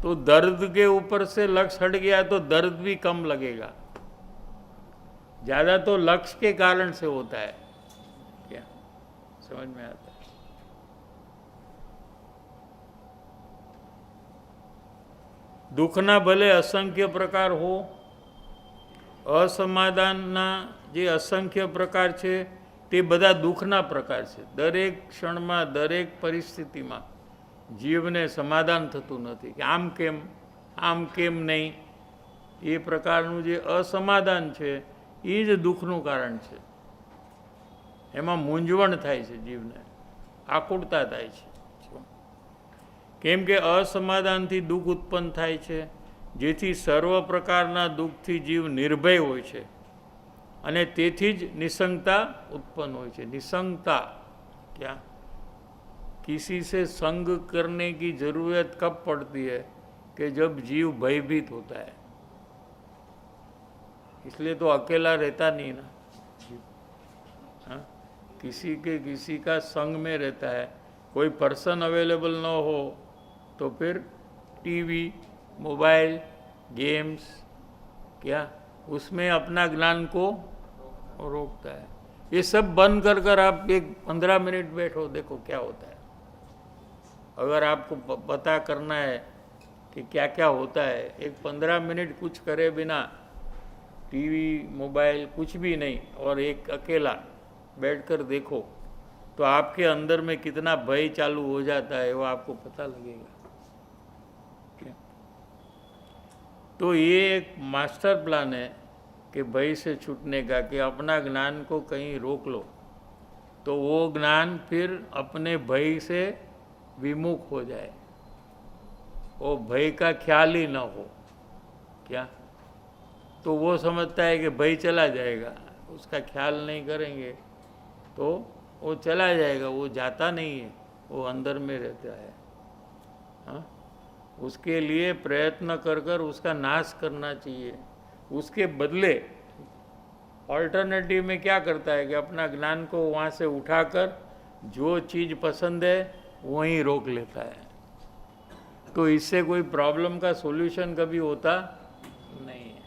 तो दर्द के ऊपर से लक्ष्य हट गया तो दर्द भी कम लगेगा। ज़्यादा तो लक्ष्य के कारण से होता है, क्या समझ में आता है? દુઃખના ભલે અસંખ્ય પ્રકાર હો, અસમાધાનના જે અસંખ્ય પ્રકાર છે તે બધા દુઃખના પ્રકાર છે। દરેક ક્ષણમાં, દરેક પરિસ્થિતિમાં જીવને સમાધાન થતું નથી કે આમ કેમ નહીં, એ પ્રકારનું જે અસમાધાન છે એ જ દુઃખનું કારણ છે। એમાં મૂંઝવણ થાય છે, જીવને આકુળતા થાય છે। કેમ કે અસમાધાનથી દુઃખ ઉત્પન્ન થાય છે, જેથી સર્વ પ્રકારના દુઃખથી જીવ નિર્ભય હોય છે અને તેથી જ નિસંગતા ઉત્પન્ન હોય છે। નિસંગતા क्या? किसी से संग करने की जरूरत कब पड़ती है कि जब जीव भयभीत होता है। इसलिए तो अकेला रहता नहीं ना, हाँ? किसी का संग में रहता है। कोई पर्सन अवेलेबल न हो तो फिर टीवी, मोबाइल, गेम्स, क्या उसमें अपना ज्ञान को रोकता है। ये सब बंद कर आप एक 15 मिनट बैठो, देखो क्या होता है। अगर आपको पता करना है कि क्या क्या होता है, एक 15 मिनट कुछ करे बिना, टीवी, मोबाइल कुछ भी नहीं, और एक अकेला बैठकर देखो, तो आपके अंदर में कितना भय चालू हो जाता है वो आपको पता लगेगा। तो ये एक मास्टर प्लान है कि भय से छूटने का, कि अपना ज्ञान को कहीं रोक लो तो वो ज्ञान फिर अपने भय से विमुख हो जाए, वो भय का ख्याल ही ना हो। क्या? तो वो समझता है कि भय चला जाएगा, उसका ख्याल नहीं करेंगे तो वो चला जाएगा, वो जाता नहीं है, वो अंदर में रहता है। हाँ, उसके लिए प्रयत्न कर उसका नाश करना चाहिए। उसके बदले ऑल्टरनेटिव में क्या करता है कि अपना ज्ञान को वहाँ से उठाकर जो चीज़ पसंद है वहीं रोक लेता है। तो इससे कोई प्रॉब्लम का सॉल्यूशन कभी होता नहीं है।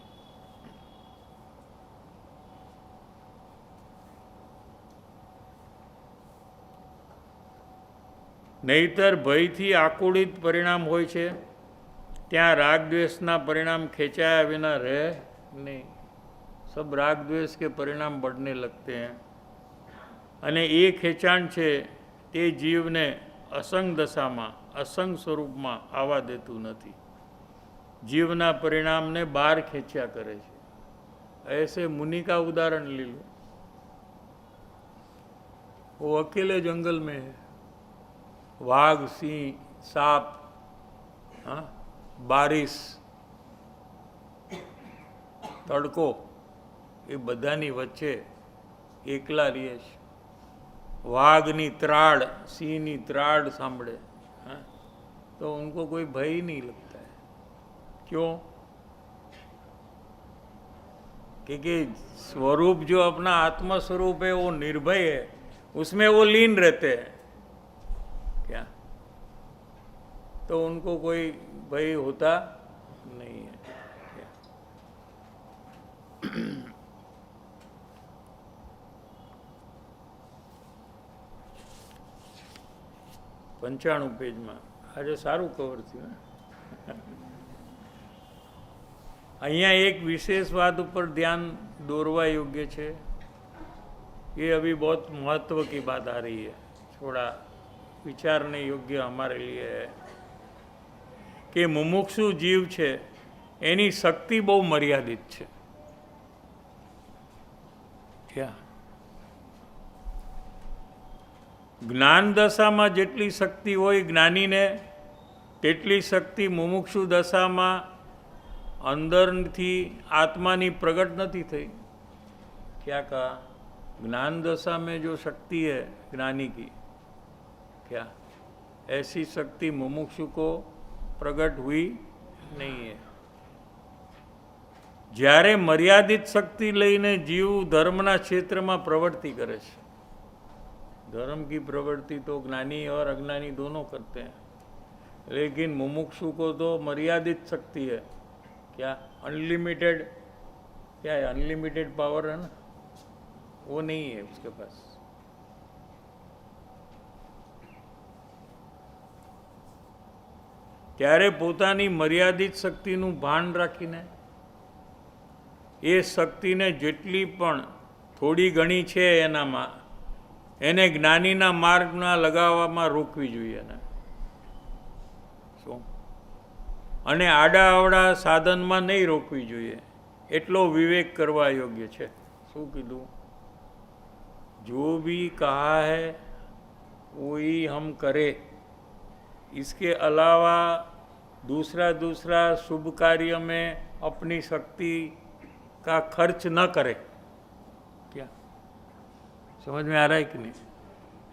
નહીતર ભયથી આકુળિત પરિણામ હોય છે, ત્યાં રાગ દ્વેષના પરિણામ ખેંચાયા વિના રહે નહીં। सब राग द्वेष के परिणाम बढ़ने लगते हैं અને એ ખેંચાણ છે તે જીવને असंग दशाમાં, असंग स्वरूपમાં આવવા દેતું નથી। जीवना परिणाम ने बाहर खींचा करे छे। ऐसे मुनि का उदाहरण ले लो, वो अकेले जंगल में है, वाघ, सिंह, सांप, हाँ, बारिश, तड़को, ये बधानी वच्चे एकला रहे छे। वाघनी त्राड़, सिंहनी त्राड़ सांभळे, हाँ, तो उनको कोई भय ही नहीं लगता है। क्यों? क्योंकि स्वरूप जो अपना आत्मा स्वरूप है वो निर्भय है, उसमें वो लीन रहते हैं। क्या? तो उनको कोई भय होता नहीं है। पंचाणु पेज में आज सारू कवर थी। अहियाँ एक विशेष बात पर ध्यान दोरवा योग्य है। ये अभी बहुत महत्व की बात आ रही है, थोड़ा विचारने योग्य हमारे लिए है कि मुमुक्षु जीव है एनी शक्ति बहु मर्यादित है। क्या? જ્ઞાન દશામાં જેટલી શક્તિ હોય જ્ઞાનીને તેટલી શક્તિ મુમુક્ષુ દશામાં અંદરથી આત્માની પ્રગટ નથી થઈ. क्या कहा? ज्ञान दशा में जो शक्ति है ज्ञानी की, क्या ऐसी शक्ति मुमुक्षु को प्रकट हुई नहीं है. જ્યારે મર્યાદિત શક્તિ લઈને જીવ ધર્મના ક્ષેત્રમાં પ્રવૃત્તિ કરે છે. धर्म की प्रवृत्ति तो ज्ञानी और अज्ञानी दोनों करते हैं, लेकिन मुमुक्षु को तो मर्यादित शक्ति है. क्या अनलिमिटेड, क्या है अनलिमिटेड पावर है ना, वो नहीं है उसके पास. ત્યારે પોતાની મર્યાદિત શક્તિનું ભાન રાખીને એ શક્તિને જેટલી પણ થોડી ઘણી છે એનામાં એને જ્ઞાનીના માર્ગમાં લગાવવામાં રોકવી જોઈએ ને. શું? અને આડા અવડા સાધનમાં નહીં રોકવી જોઈએ. એટલો વિવેક કરવા યોગ્ય છે. શું કીધું? जो भी कहा है वही हम करें, इसके अलावा दूसरा शुभ कार्य में अपनी शक्ति का खर्च न करें. क्या समझ में आ रहा है कि नहीं?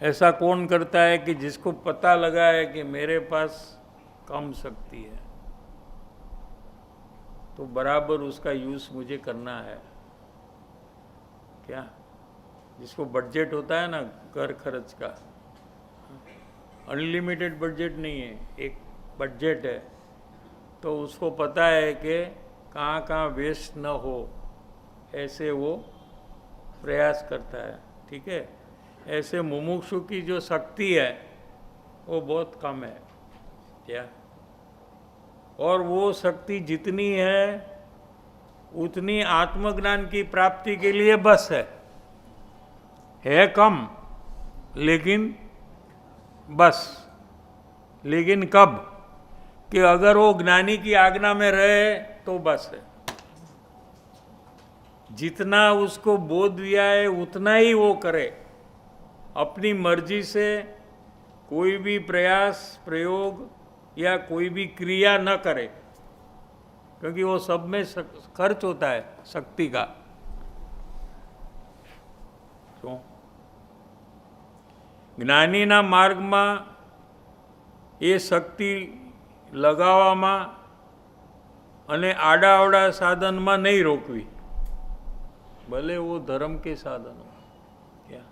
ऐसा कौन करता है कि जिसको पता लगा है कि मेरे पास कम शक्ति है तो बराबर उसका यूज़ मुझे करना है. क्या जिसको बजट होता है ना घर खर्च का, अनलिमिटेड बजट नहीं है, एक बजट है, तो उसको पता है कि कहाँ कहाँ वेस्ट न हो, ऐसे वो प्रयास करता है. ठीक है. ऐसे मुमुक्षु की जो शक्ति है वो बहुत कम है. क्या? और वो शक्ति जितनी है उतनी आत्मज्ञान की प्राप्ति के लिए बस है कम, लेकिन बस. लेकिन कब? कि अगर वो ज्ञानी की आज्ञा में रहे तो बस है. जितना उसको बोध दिया है उतना ही वो करे. अपनी मर्जी से कोई भी प्रयास प्रयोग या कोई भी क्रिया न करे, क्योंकि वो सब में खर्च होता है शक्ति का. तो જ્ઞાનીના માર્ગમાં એ શક્તિ લગાવવામાં અને આડાઅવડા સાધનમાં નહીં રોકવી, ભલે वो धर्म के साधन हो. क्या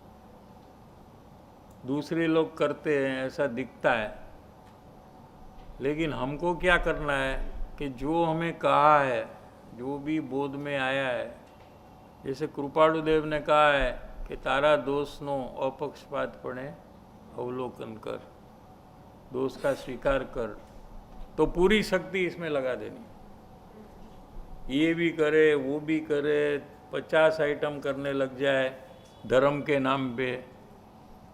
दूसरे लोग करते हैं ऐसा दिखता है, लेकिन हमको क्या करना है कि जो हमें कहा है, जो भी बोध में आया है, जैसे कृपाळुदेव ने कहा है कि तारा दोषનો અપક્ષપાતપણે अवलोकन कर, दोष का स्वीकार कर, तो पूरी शक्ति इसमें लगा देनी. ये भी करे वो भी करे, 50 आइटम करने लग जाए धर्म के नाम पे,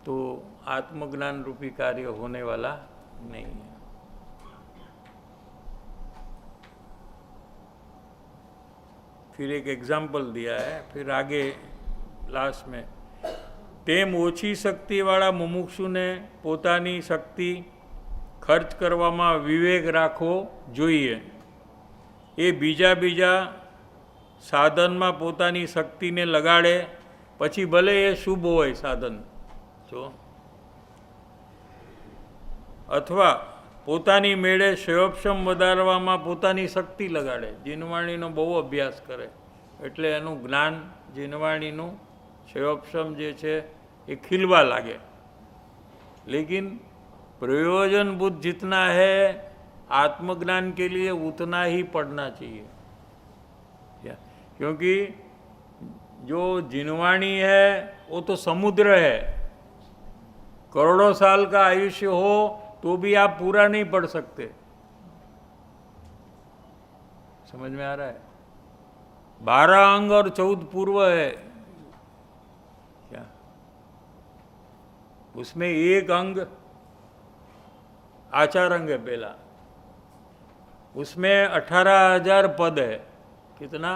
तो आत्मज्ञान रूपी कार्य होने वाला नहीं है. फिर एक एग्जाम्पल दिया है, फिर आगे लास्ट में, તેમ ઓછી શક્તિવાળા મુમુક્ષુને પોતાની શક્તિ ખર્ચ કરવામાં વિવેક રાખવો જોઈએ. એ બીજા સાધનમાં પોતાની શક્તિને લગાડે, પછી ભલે એ શુભ હોય સાધન, જો અથવા પોતાની મેળે ક્ષયોક્ષમ વધારવામાં પોતાની શક્તિ લગાડે. જીનવાણીનો બહુ અભ્યાસ કરે એટલે એનું જ્ઞાન જીનવાણીનું ક્ષયોક્ષમ જે છે ये खिलवा लगे. लेकिन प्रयोजन बुद्ध जितना है आत्मज्ञान के लिए उतना ही पढ़ना चाहिए. क्योंकि जो जिनवाणी है वो तो समुद्र है. करोड़ों साल का आयुष्य हो तो भी आप पूरा नहीं पढ़ सकते. समझ में आ रहा है? 12 अंग और 14 पूर्व है. उसमें एक अंग आचार अंग है पहला, उसमें 18,000 पद है. कितना?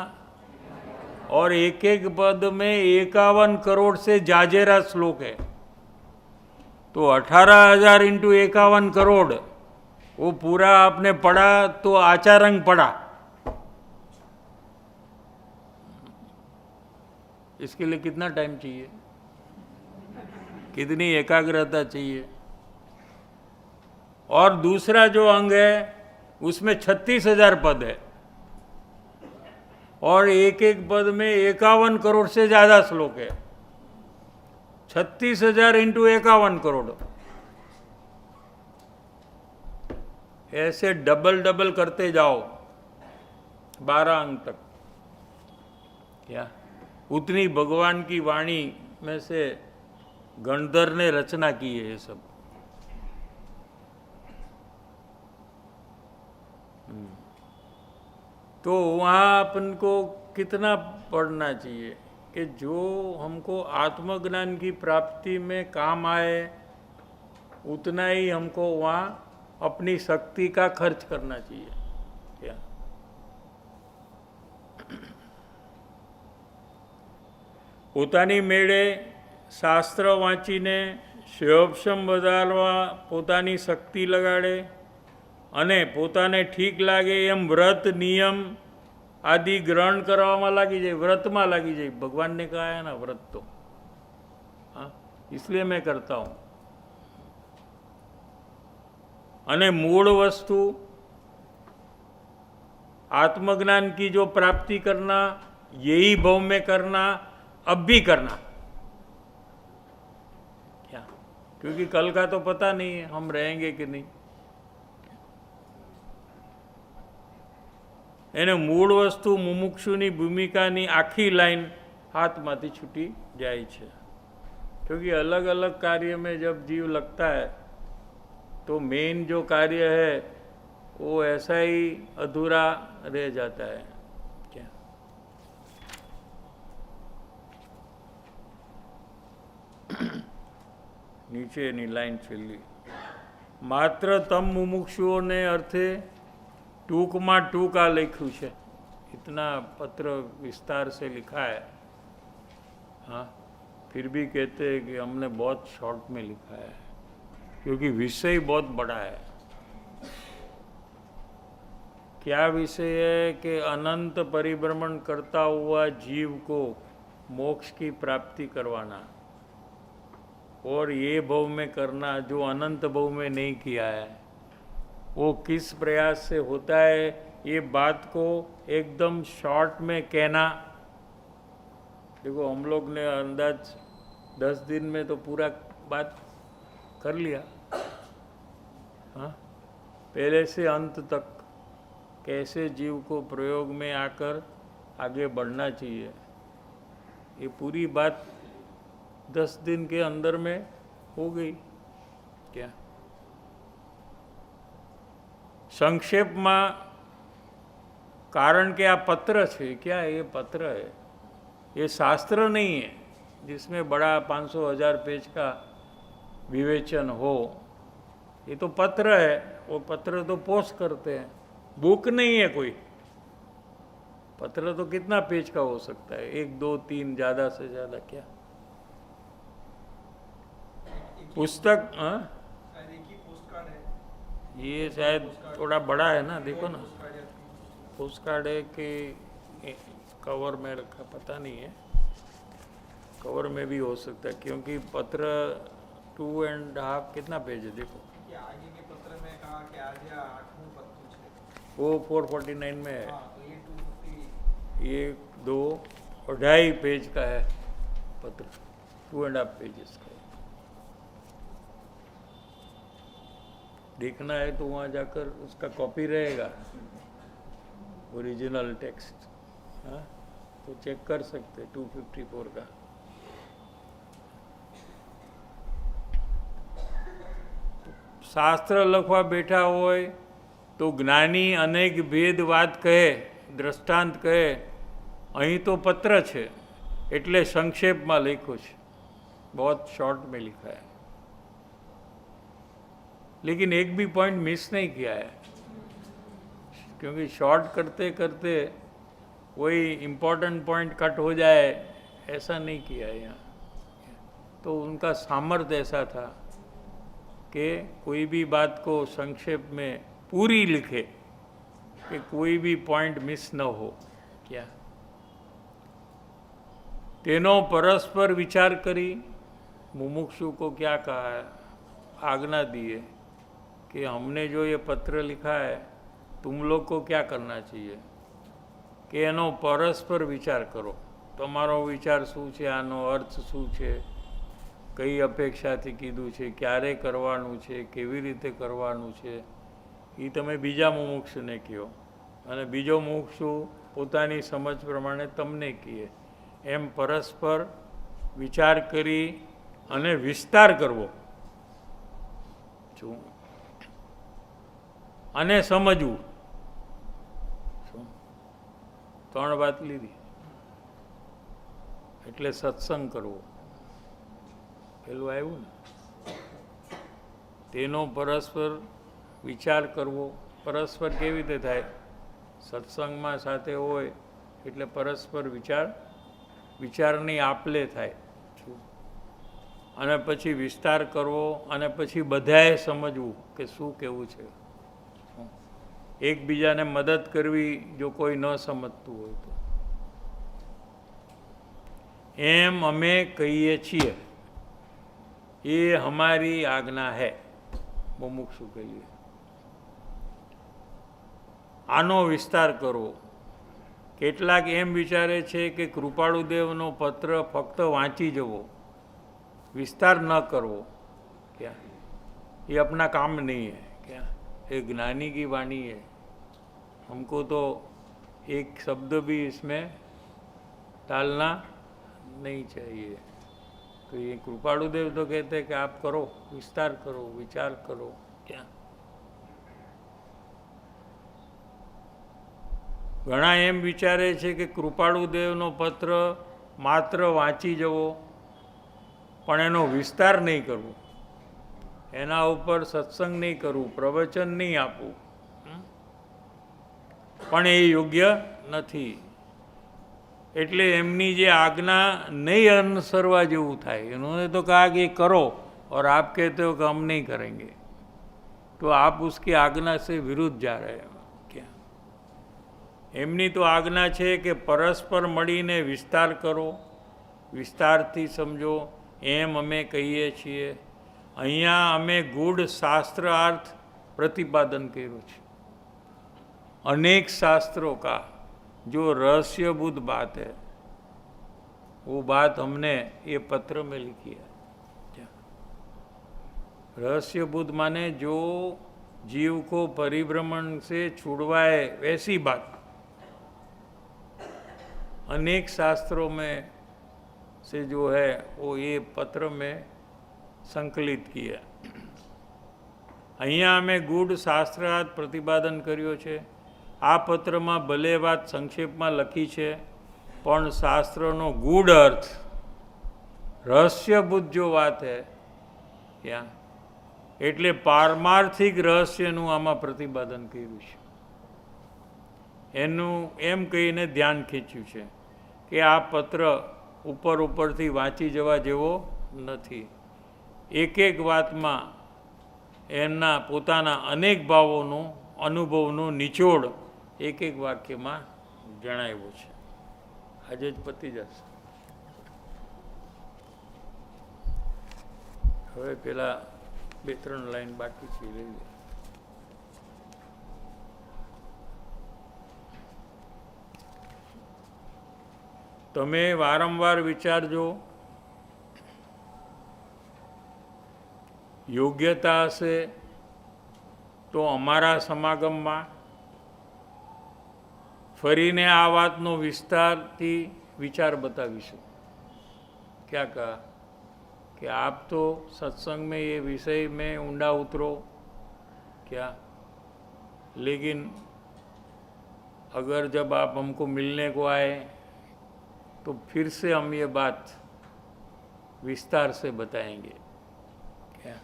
और एक एक पद में 51 करोड़ से जाजेरा श्लोक है. तो 18,000 इंटू 51 करोड़, वो पूरा आपने पढ़ा तो आचारंग पढ़ा। इसके लिए कितना टाइम चाहिए, कितनी एकाग्रता चाहिए। और दूसरा जो अंग है उसमें 36,000 पद है और एक एक पद में 51 करोड़ से ज्यादा श्लोक है। 36,000 इंटू 51 करोड़, ऐसे डबल डबल करते जाओ 12 अंक तक। क्या उतनी भगवान की वाणी में से गणधर ने रचना की है ये सब। तो वहाँ अपन को कितना पढ़ना चाहिए कि जो हमको आत्मज्ञान की प्राप्ति में काम आए, उतना ही हमको वहाँ अपनी शक्ति का खर्च करना चाहिए। क्या પોતાની મેળે શાસ્ત્ર વાંચીને શિવોપશમ વધારવા પોતાની શક્તિ લગાડે અને પોતાને ઠીક લાગે એમ વ્રત નિયમ આદि ગ્રહણ કરવામાં લાગી જાય, વ્રતમાં લાગી જાય। भगवान ने कहा है ना व्रत तो, हाँ, इसलिए मैं करता हूँ। अने मूल वस्तु आत्मज्ञान की जो प्राप्ति करना, यही भव में करना, अब भी करना। क्या, क्योंकि कल का तो पता नहीं है हम रहेंगे कि नहीं। એને મૂળ વસ્તુ મુમુક્ષુની ભૂમિકાની આખી લાઈન હાથમાંથી છૂટી જાય છે। क्योंकि अलग अलग कार्य में जब जीव लगता है तो मेन जो कार्य है वो ऐसा ही अधूरा रह जाता है। क्या नीचेની લાઈન છેલ્લી, માત્ર તમ મુમુક્ષુઓને અર્થે टूक में टूका लिखू है। इतना पत्र विस्तार से लिखा है, हाँ, फिर भी कहते हैं कि हमने बहुत शॉर्ट में लिखा है क्योंकि विषय बहुत बड़ा है। क्या विषय है कि अनंत परिभ्रमण करता हुआ जीव को मोक्ष की प्राप्ति करवाना, और ये भव में करना जो अनंत भव में नहीं किया है, वो किस प्रयास से होता है, ये बात को एकदम शॉर्ट में कहना। देखो हम लोग ने अंदाज 10 दिन में तो पूरा बात कर लिया, हाँ, पहले से अंत तक कैसे जीव को प्रयोग में आकर आगे बढ़ना चाहिए, ये पूरी बात 10 दिन के अंदर में हो गई। क्या संक्षेप में, कारण के आ पत्र है, क्या ये पत्र है, ये शास्त्र नहीं है जिसमें बड़ा 500,000 पेज का विवेचन हो। ये तो पत्र है, वो पत्र तो पोस्ट करते हैं, बुक नहीं है कोई। पत्र तो कितना पेज का हो सकता है, 1, 2, 3, ज़्यादा से ज़्यादा। क्या पुस्तक, हाँ, ये शायद थोड़ा बड़ा है ना, देखो ना, पोस्ट कार्ड है कि कवर में रखा, पता नहीं है, कवर में भी हो सकता है क्योंकि पत्र 2.5 कितना पेज है, देखो आगे के पत्र में कहा कि आज 8वां पत्र है, वो 449 में है। तो ये 250, ये 2.5 पेज का है पत्र, 2.5 पेजेस का है। देखना है तो वहाँ जाकर उसका कॉपी रहेगा, ओरिजिनल टेक्स्ट, हाँ, तो चेक कर सकते 254 का। शास्त्र लखवा बैठा होय तो ज्ञानी अनेक भेद बात कहे, दृष्टांत कहे, अहीं तो पत्र है एटले संक्षेप में लिखो है, बहुत शॉर्ट में लिखा है, लेकिन एक भी पॉइंट मिस नहीं किया है क्योंकि शॉर्ट करते करते कोई इम्पोर्टेंट पॉइंट कट हो जाए ऐसा नहीं किया है यहाँ। तो उनका सामर्थ्य ऐसा था कि कोई भी बात को संक्षेप में पूरी लिखे कि कोई भी पॉइंट मिस न हो। क्या तेनो परस्पर विचार करी मुमुक्षु को क्या कहा है, आज्ञा दी है कि हमने जो ये पत्र लिखा है तुम लोग को क्या करना चाहिए कि एनो परस्पर विचार करो। તમારો વિચાર શું છે, આનો અર્થ શું છે, કઈ અપેક્ષાથી કીધું છે, ક્યારે કરવાનું છે, કેવી રીતે કરવાનું છે, એ તમે બીજા મુમુક્ષુને કહો અને બીજો મુમુક્ષુ પોતાની સમજ પ્રમાણે તમને કહે। એમ પરસ્પર વિચાર કરી અને વિસ્તાર કરવો શું અને સમજવું શું, ત્રણ વાત લીધી। એટલે સત્સંગ કરવો પેલું આવ્યું ને, તેનો પરસ્પર વિચાર કરવો। પરસ્પર કેવી રીતે થાય? સત્સંગમાં સાથે હોય એટલે પરસ્પર વિચારની આપલે થાય અને પછી વિસ્તાર કરવો અને પછી બધાએ સમજવું કે શું કહેવું છે। એકબીજાને મદદ કરવી જો કોઈ ન સમજતું હોય તો। एम अमे कहिए छीए ये हमारी आज्ञा है, मुमुक्षु कहिए। आनो विस्तार करो। કેટલાક એમ વિચારે છે કે કૃપાળુદેવનો પત્ર ફક્ત વાંચી જવો, વિસ્તાર ન કરવો। क्या ये अपना काम नहीं है? क्या ये ज्ञानी की वाणी है? हमको तो एक शब्द भी इसमें टालना नहीं चाहिए। तो ये कृपालुदेव तो कहते हैं कि आप करो, विस्तार करो, विचार करो। क्या घणा एम विचारे छे कि कृपालुदेवनो पत्र मात्र वाँची जवो पण एनो विस्तार नहीं करवो, एना उपर सत्संग नहीं करवू, प्रवचन नहीं आपवू, पण ए योग्य नथी। એટલે એમની જે आज्ञा नहीं अनुसरवा जेवू थाय। इन्होंने तो कहा कि करो और आप कहते हो कि हम नहीं करेंगे, तो आप उसकी आज्ञा से विरुद्ध जा रहे हो। क्या एमनी तो आज्ञा है कि परस्पर मळीने विस्तार करो, विस्तारथी समझो। एम अमे कहीए छीए। अहींया अमे गूढ़ शास्त्रार्थ प्रतिपादन कर्युं छे। अनेक शास्त्रों का जो रहस्यभूत बात है वो बात हमने ये पत्र में लिखी है। रहस्यभूत माने जो जीव को परिभ्रमण से छुड़वाए वैसी बात अनेक शास्त्रों में से जो है वो ये पत्र में संकलित किया। अहींया अमे गूढ़ शास्त्रार्थ प्रतिपादन कर्यो छे। आ पत्र में भले बात संक्षेप में लखी है पण शास्त्रों गूढ़ अर्थ रहस्यभूत जो बात है क्या एटले पारमार्थिक रहस्यनु आमा प्रतिपादन कर्युं छे। एनु एम कहीने ध्यान खींच्युं छे कि आ पत्र ऊपर उपरथी वाँची जवा जेवो नथी। एक एक बात में एमना पोताना अनेक भावों अनुभवनो निचोड़ एक एक वाक्य में जणाव्युं छे। आज ज पती जशे। हवे पेला 2-3 लाइन बाकी छे लई लो। तमे वारंवार विचारजो, योग्यता हशे तो अमारा समागम में फरीने आ वातनो विस्तारथी विचार बतावीशुं। क्या कहा कि आप तो सत्संग में ये विषय में ऊंडा उतरो। क्या लेकिन अगर जब आप हमको मिलने को आए तो फिर से हम ये बात विस्तार से बताएंगे। क्या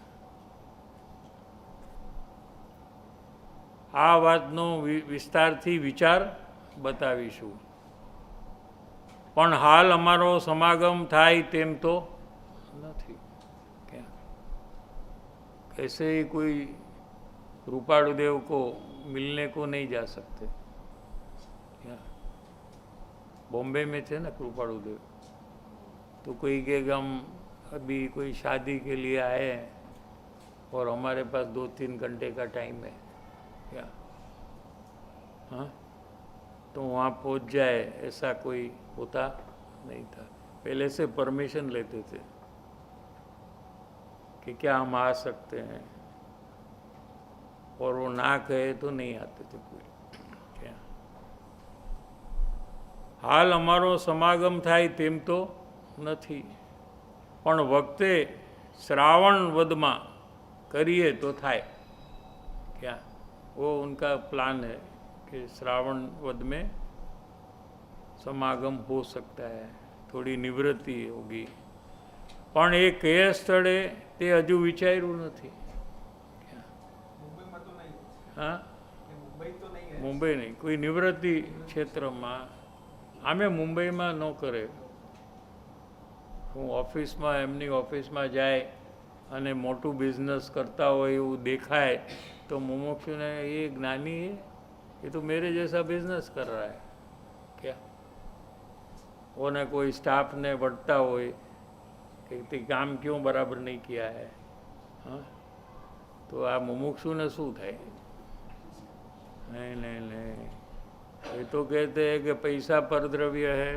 आ वातनो विस्तारथी विचार बतावीशुं पण हाल अमारो समागम थाय तेम तो नथी। क्या ऐसे ही कोई रूपाड़ू देव को मिलने को नहीं जा सकते। क्या बॉम्बे में थे ना रूपाड़ू देव, तो कोई कहेगा हम अभी कोई शादी के लिए आए हैं और हमारे पास 2-3 घंटे का टाइम है क्या, हाँ, तो वहाँ पहुँच जाए, ऐसा कोई होता नहीं था। पहले से परमिशन लेते थे कि क्या हम आ सकते हैं, और वो ना कहे तो नहीं आते थे कोई। क्या हाल અમારો સમાગમ થાય તેમ તો નથી, પણ વખતે श्रावण वदમાં करिए तो थाय। क्या वो उनका प्लान है कि श्रावण वद में समागम हो सकता है, थोड़ी निवृत्ति होगी, પણ એ કયા સ્થળે તે હજુ વિચાર્યું નથી। મુંબઈમાં તો નહીં, હા, એ મુંબઈ તો નહીં है। મુંબઈ નહીં, કોઈ નિવૃત્તિ ક્ષેત્રમાં આમે મુંબઈમાં ન કરે। હું ઓફિસમાં એમની ઓફિસમાં જાય અને મોટું બિઝનેસ કરતા હોય એવું દેખાય तो मुमुक्षु ने ये ज्ञानी है, ये तो मेरे जैसा बिजनेस कर रहा है क्या। वो ने कोई स्टाफ ने बढ़ता हो कि ते काम क्यों बराबर नहीं किया है, हाँ, तो आ मुमुक्षु ने शू थाय। नहीं नहीं नहीं, ये तो कहते हैं कि पैसा परद्रव्य है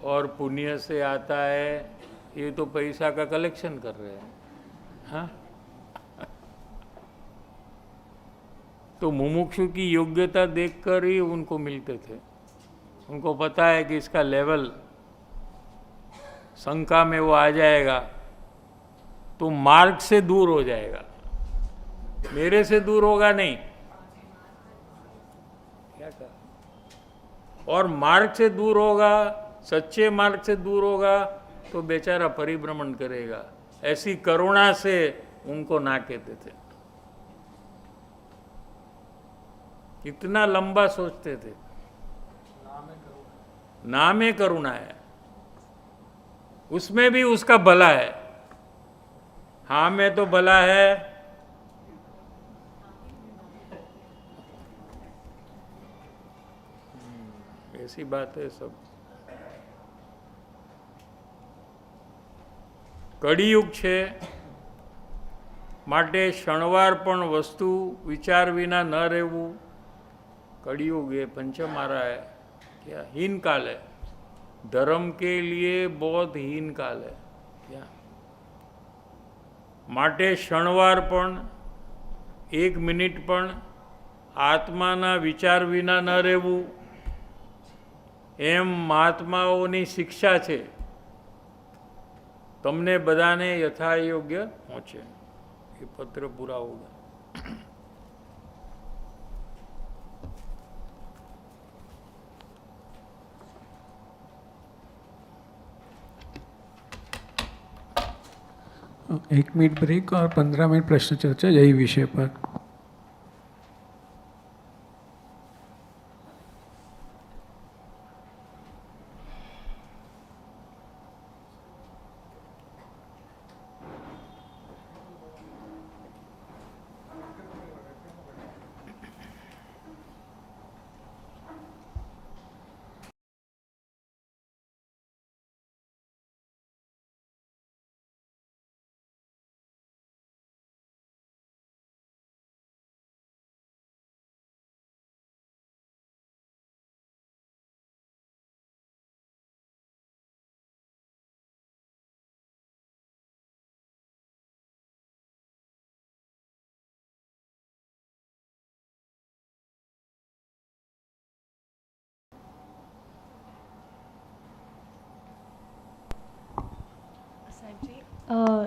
और पुण्य से आता है, ये तो पैसा का कलेक्शन कर रहे हैं, हाँ। तो मुमुक्षु की योग्यता देखकर ही उनको मिलते थे। उनको पता है कि इसका लेवल शंका में वो आ जाएगा तो मार्ग से दूर हो जाएगा, मेरे से दूर होगा नहीं। क्या कहा, और मार्ग से दूर होगा, सच्चे मार्ग से दूर होगा तो बेचारा परिभ्रमण करेगा। ऐसी करुणा से उनको ना कहते थे। कितना लंबा सोचते थे। नामे करुणा है, उसमें भी उसका भला है। हाँ में तो भला है, ऐसी बात है सब। कड़ियुग छे माटे क्षणवार पण वस्तु विचार विना न रहेवू। कड़ियुग है, पंचमारा है, क्या हीन काल है, धर्म के लिए बहुत हीन काल है। क्या माटे क्षणवार पण, 1 मिनिट पण आत्माना विचार विना न रहेवू, एम महात्माओनी शिक्षा छे। तमने बधाने यथायोग्य पहुँचे। ये पत्र पूरा होगा। एक मिनट ब्रेक और 15 मिनट प्रश्न चर्चा यही विषय पर।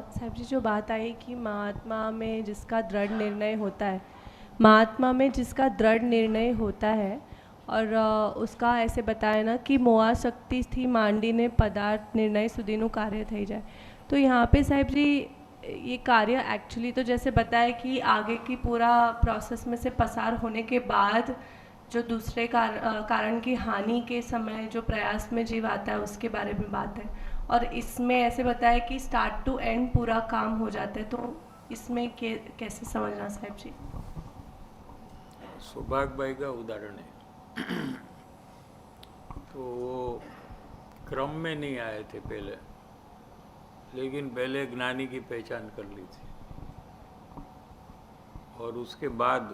साहब जी जो बात आई कि महात्मा में जिसका दृढ़ निर्णय होता है, महात्मा में जिसका दृढ़ निर्णय होता है और उसका ऐसे बताया ना कि मोआ शक्ति थी मांडी ने पदार्थ निर्णय सुधीनु कार्य थी जाए। तो यहाँ पे साहब जी ये कार्य एक्चुअली तो जैसे बताया कि आगे की पूरा प्रोसेस में से पसार होने के बाद जो दूसरे कारण की हानि के समय जो प्रयास में जीव आता है उसके बारे में बात है। और इसमें ऐसे बताया कि स्टार्ट टू एंड पूरा काम हो जाता है, तो इसमें कैसे समझना साहब जी? सौभाग्यभाई का उदाहरण है। तो वो क्रम में नहीं आए थे पहले, लेकिन पहले ज्ञानी की पहचान कर ली थी और उसके बाद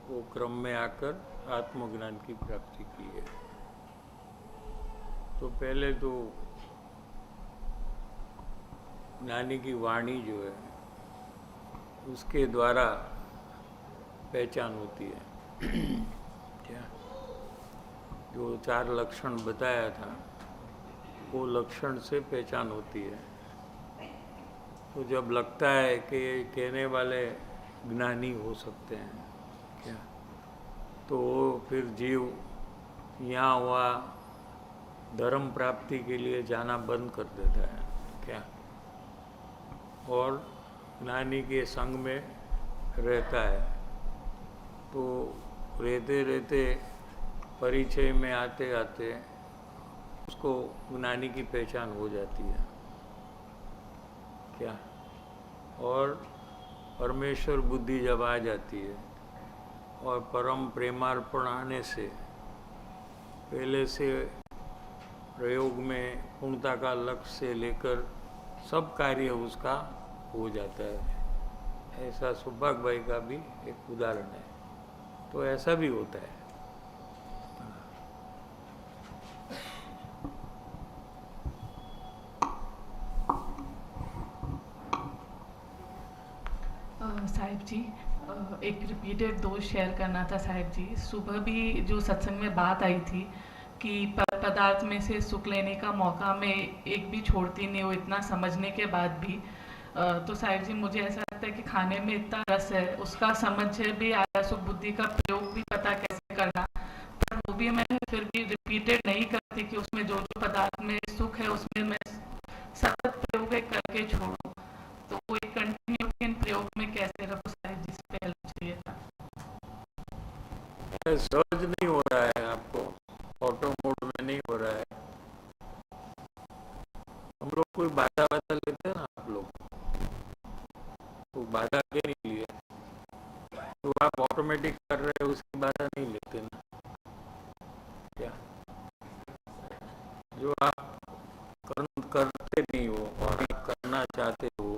वो क्रम में आकर आत्मज्ञान की प्राप्ति की है। तो पहले तो ज्ञानी की वाणी जो है उसके द्वारा पहचान होती है। क्या जो 4 लक्षण बताया था वो लक्षण से पहचान होती है। तो जब लगता है कि कहने वाले ज्ञानी हो सकते हैं क्या, तो फिर जीव यहाँ हुआ धर्म प्राप्ति के लिए जाना बंद कर देता है क्या, और ज्ञानी के संग में रहता है। तो रहते रहते परिचय में आते आते उसको ज्ञानी की पहचान हो जाती है क्या, और परमेश्वर बुद्धि जब आ जाती है और परम प्रेमार्पण आने से पहले से प्रयोग में पूर्णता का लक्ष्य से लेकर सब कार्य उसका हो जाता है। ऐसा सौभाग्यभाई का भी एक उदाहरण है। तो ऐसा भी होता है। साहिब जी, एक रिपीटेड दोष शेयर करना था साहिब जी। सुबह भी जो सत्संग में बात आई थी कि पदार्थ में से सुख लेने का मौका मैं एक भी छोड़ती नहीं हूँ, इतना समझने के बाद भी। तो साहिब जी मुझे ऐसा लगता है कि खाने में इतना रस है, उसका समझ भी आया, सुख बुद्धि का प्रयोग भी पता कैसे करना, पर वो भी मैं फिर भी रिपीटेड नहीं करती कि उसमें जो जो पदार्थ में सुख है उसमें मैं सतत प्रयोग करके छोड़ूं। तो वो एक कंटिन्यूटी इन प्रयोग में कैसे रखूं साहिब जी, से पहले चाहिए था। सहज नहीं हो रहा है, आपको ऑटो मोड में नहीं हो रहा है। हम लोग कोई बाधा लेते हैं ना, आप लोग तो बाधा के नहीं लिए, तो आप ऑटोमेटिक कर रहे हो उसकी बाधा नहीं लेते ना क्या। जो आप करते नहीं हो और करना चाहते हो,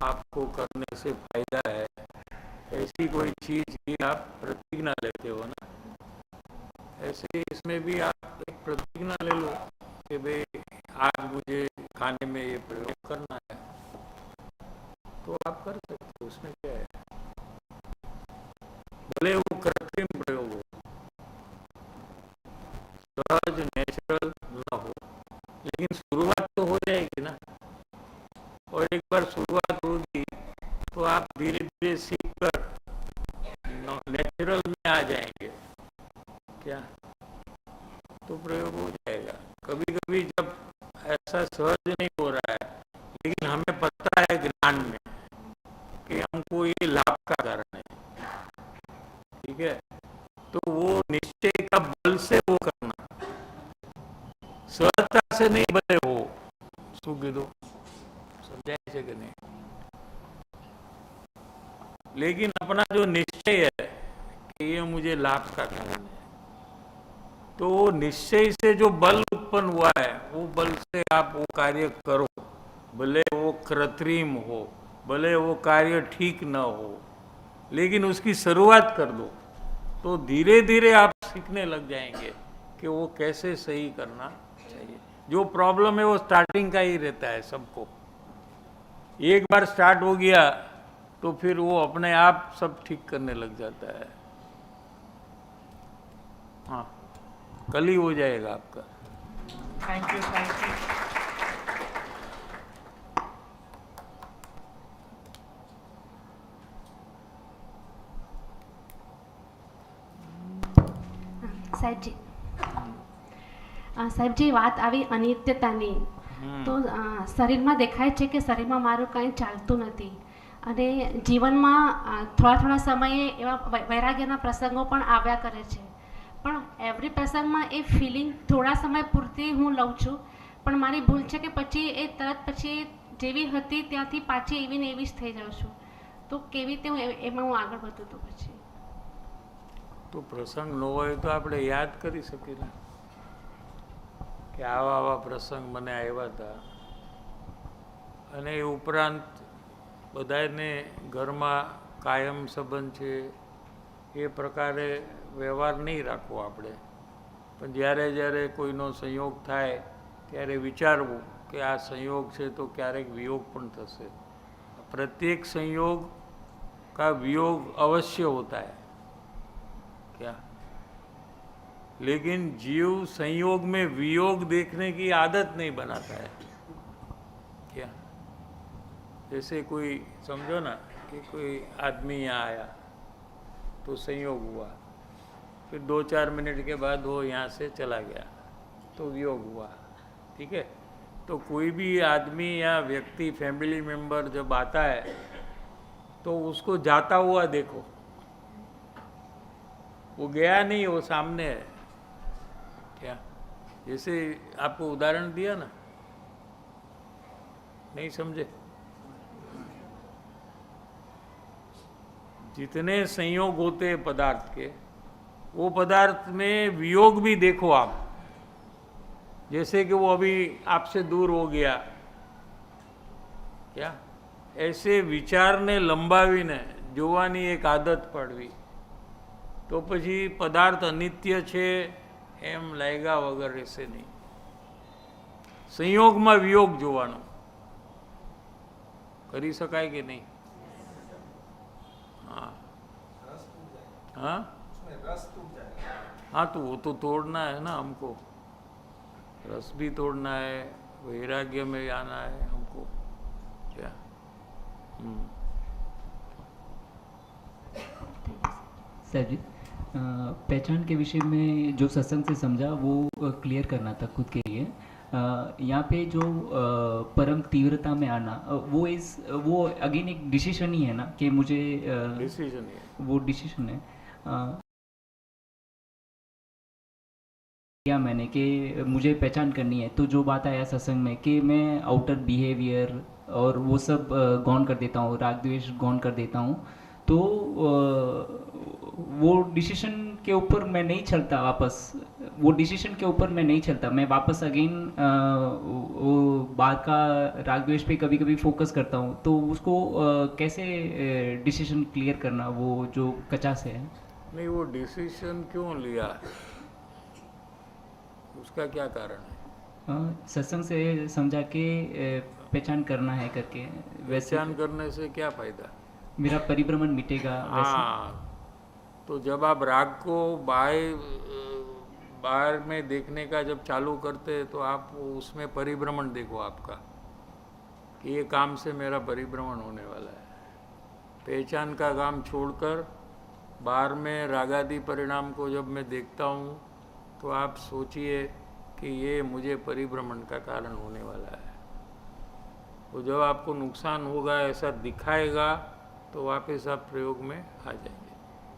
आपको करने से फायदा है, ऐसी कोई चीज की आप प्रतिज्ञा लेते हो ना, ऐसे इसमें भी आप एक प्रतिज्ञा ले लो कि भाई आज मुझे खाने में ये प्रयोग करना है, तो आप कर सकते हो, उसमें क्या है। भले वो कृत्रिम प्रयोग हो, सहज नेचुरल न हो, लेकिन शुरुआत तो हो जाएगी ना। और एक बार शुरुआत होगी तो आप धीरे धीरे सीख कर नेचुरल में आ जाएंगे क्या, तो प्रयोग हो जाएगा। कभी कभी जब ऐसा सहज नहीं हो रहा है, लेकिन हमें पता है ज्ञान में कि हमको ये लाभ का कारण है, ठीक है, तो वो निश्चय का बल से वो करना, सहजता से नहीं बने हो। શું કીધું समझाए છે कि नहीं। लेकिन अपना जो निश्चय है कि ये मुझे लाभ का कारण है, तो वो निश्चय से जो बल उत्पन्न हुआ है, वो बल से आप वो कार्य करो, भले वो कृत्रिम हो, भले वो कार्य ठीक न हो, लेकिन उसकी शुरुआत कर दो, तो धीरे धीरे आप सीखने लग जाएंगे कि वो कैसे सही करना चाहिए। जो प्रॉब्लम है वो स्टार्टिंग का ही रहता है सबको। एक बार स्टार्ट हो गया तो फिर वो अपने आप सब ठीक करने लग जाता है। हाँ, कल ही हो जाएगा आपका। थैंक यू साहिब जी। સાહેબજી વાત આવી અનિત્યતાની, તો શરીરમાં દેખાય છે કે શરીરમાં મારું કંઈ ચાલતું નથી, અને જીવનમાં થોડા થોડા સમયે એવા વૈરાગ્યના પ્રસંગો પણ આવ્યા કરે છે, પણ એવરી પ્રસંગમાં એ ફિલિંગ થોડા સમય પૂરતી હું લઉં છું, પણ મારી ભૂલ છે કે પછી એ તરત પછી જેવી હતી ત્યાંથી પાછી એવી ને એવી જ થઈ જાઉં છું. તો કેવી રીતે હું એમાં હું આગળ વધું તો પછી તો પ્રસંગ ન હોય તો આપણે યાદ કરી શકીએ ને કે આવા આવા પ્રસંગ મને આવ્યા હતા, અને એ ઉપરાંત બધાને ઘરમાં કાયમ સંબંધ છે એ પ્રકારે વ્યવહાર નહીં રાખવો આપણે, પણ જ્યારે જ્યારે કોઈનો સંયોગ થાય ત્યારે વિચારવું કે આ સંयोग છે તો ક્યારેક વિયોગ પણ થશે. प्रत्येक संयोग का वियोग अवश्य होता है क्या, लेकिन जीव संयोग में वियोग देखने की आदत नहीं बनाता है क्या. जैसे कोई समझो ना कि कोई आदमी यहाँ आया तो संयोग हुआ, फिर 2-4 मिनट के बाद वो यहाँ से चला गया तो वियोग हुआ, ठीक है. तो कोई भी आदमी या व्यक्ति फैमिली मेंबर जब आता है तो उसको जाता हुआ देखो, वो गया नहीं, वो सामने है क्या. जैसे आपको उदाहरण दिया ना, नहीं समझे. जितने संयोग होते हैं पदार्थ के, वो पदार्थ में वियोग भी देखो आप. जैसे कि वो अभी आपसे दूर हो गया क्या, ऐसे विचारने लंबावीने જોવાની એક આદત પડવી તો પછી પદાર્થ અનિત્ય છે એમ લાગ્યા વગર રહેશે નહીં. સંયોગમાં વિયોગ જોવાનો કરી શકાય કે નહીં. हाँ रस टूट जाएगा, हाँ उसमें रस टूट जाएगा. हाँ, तो वो तो तोड़ना है ना हमको, रस भी तोड़ना है, वैराग्य में आना है हमको क्या. सर जी, पहचान के विषय में जो सत्संग से समझा वो क्लियर करना था खुद के लिए. यहाँ पे जो परम तीव्रता में आना, वो अगेन एक डिसीजन ही है ना कि मुझे डिसीजन है, वो डिसीजन है. या मैंने कि मुझे पहचान करनी है, तो जो बात आया सत्संग में कि मैं आउटर बिहेवियर और वो सब गौन कर देता हूँ, राग द्वेष गौन कर देता हूँ, तो वो डिसीजन के ऊपर मैं नहीं चलता वापस, वो डिसीजन के ऊपर मैं नहीं चलता, मैं वापस अगेन वो बात का राग द्वेष पे कभी कभी फोकस करता हूँ. तो उसको कैसे डिसीजन क्लियर करना, वो जो कच्चा से है. नहीं, वो डिसीजन क्यों लिया, उसका क्या कारण है. सत्संग से समझा के पहचान करना है करके, वैसे पहचान करने से क्या फायदा. मेरा परिभ्रमण मिटेगा. हाँ, तो जब आप राग को बाहर में देखने का जब चालू करते हैं तो आप उसमें परिभ्रमण देखो आपका कि ये काम से मेरा परिभ्रमण होने वाला है. पहचान का काम छोड़कर बाहर में रागादि परिणाम को जब मैं देखता हूँ तो आप सोचिए कि ये मुझे परिभ्रमण का कारण होने वाला है. वो जब आपको नुकसान होगा ऐसा दिखाएगा तो वापस आप प्रयोग में आ जाएंगे.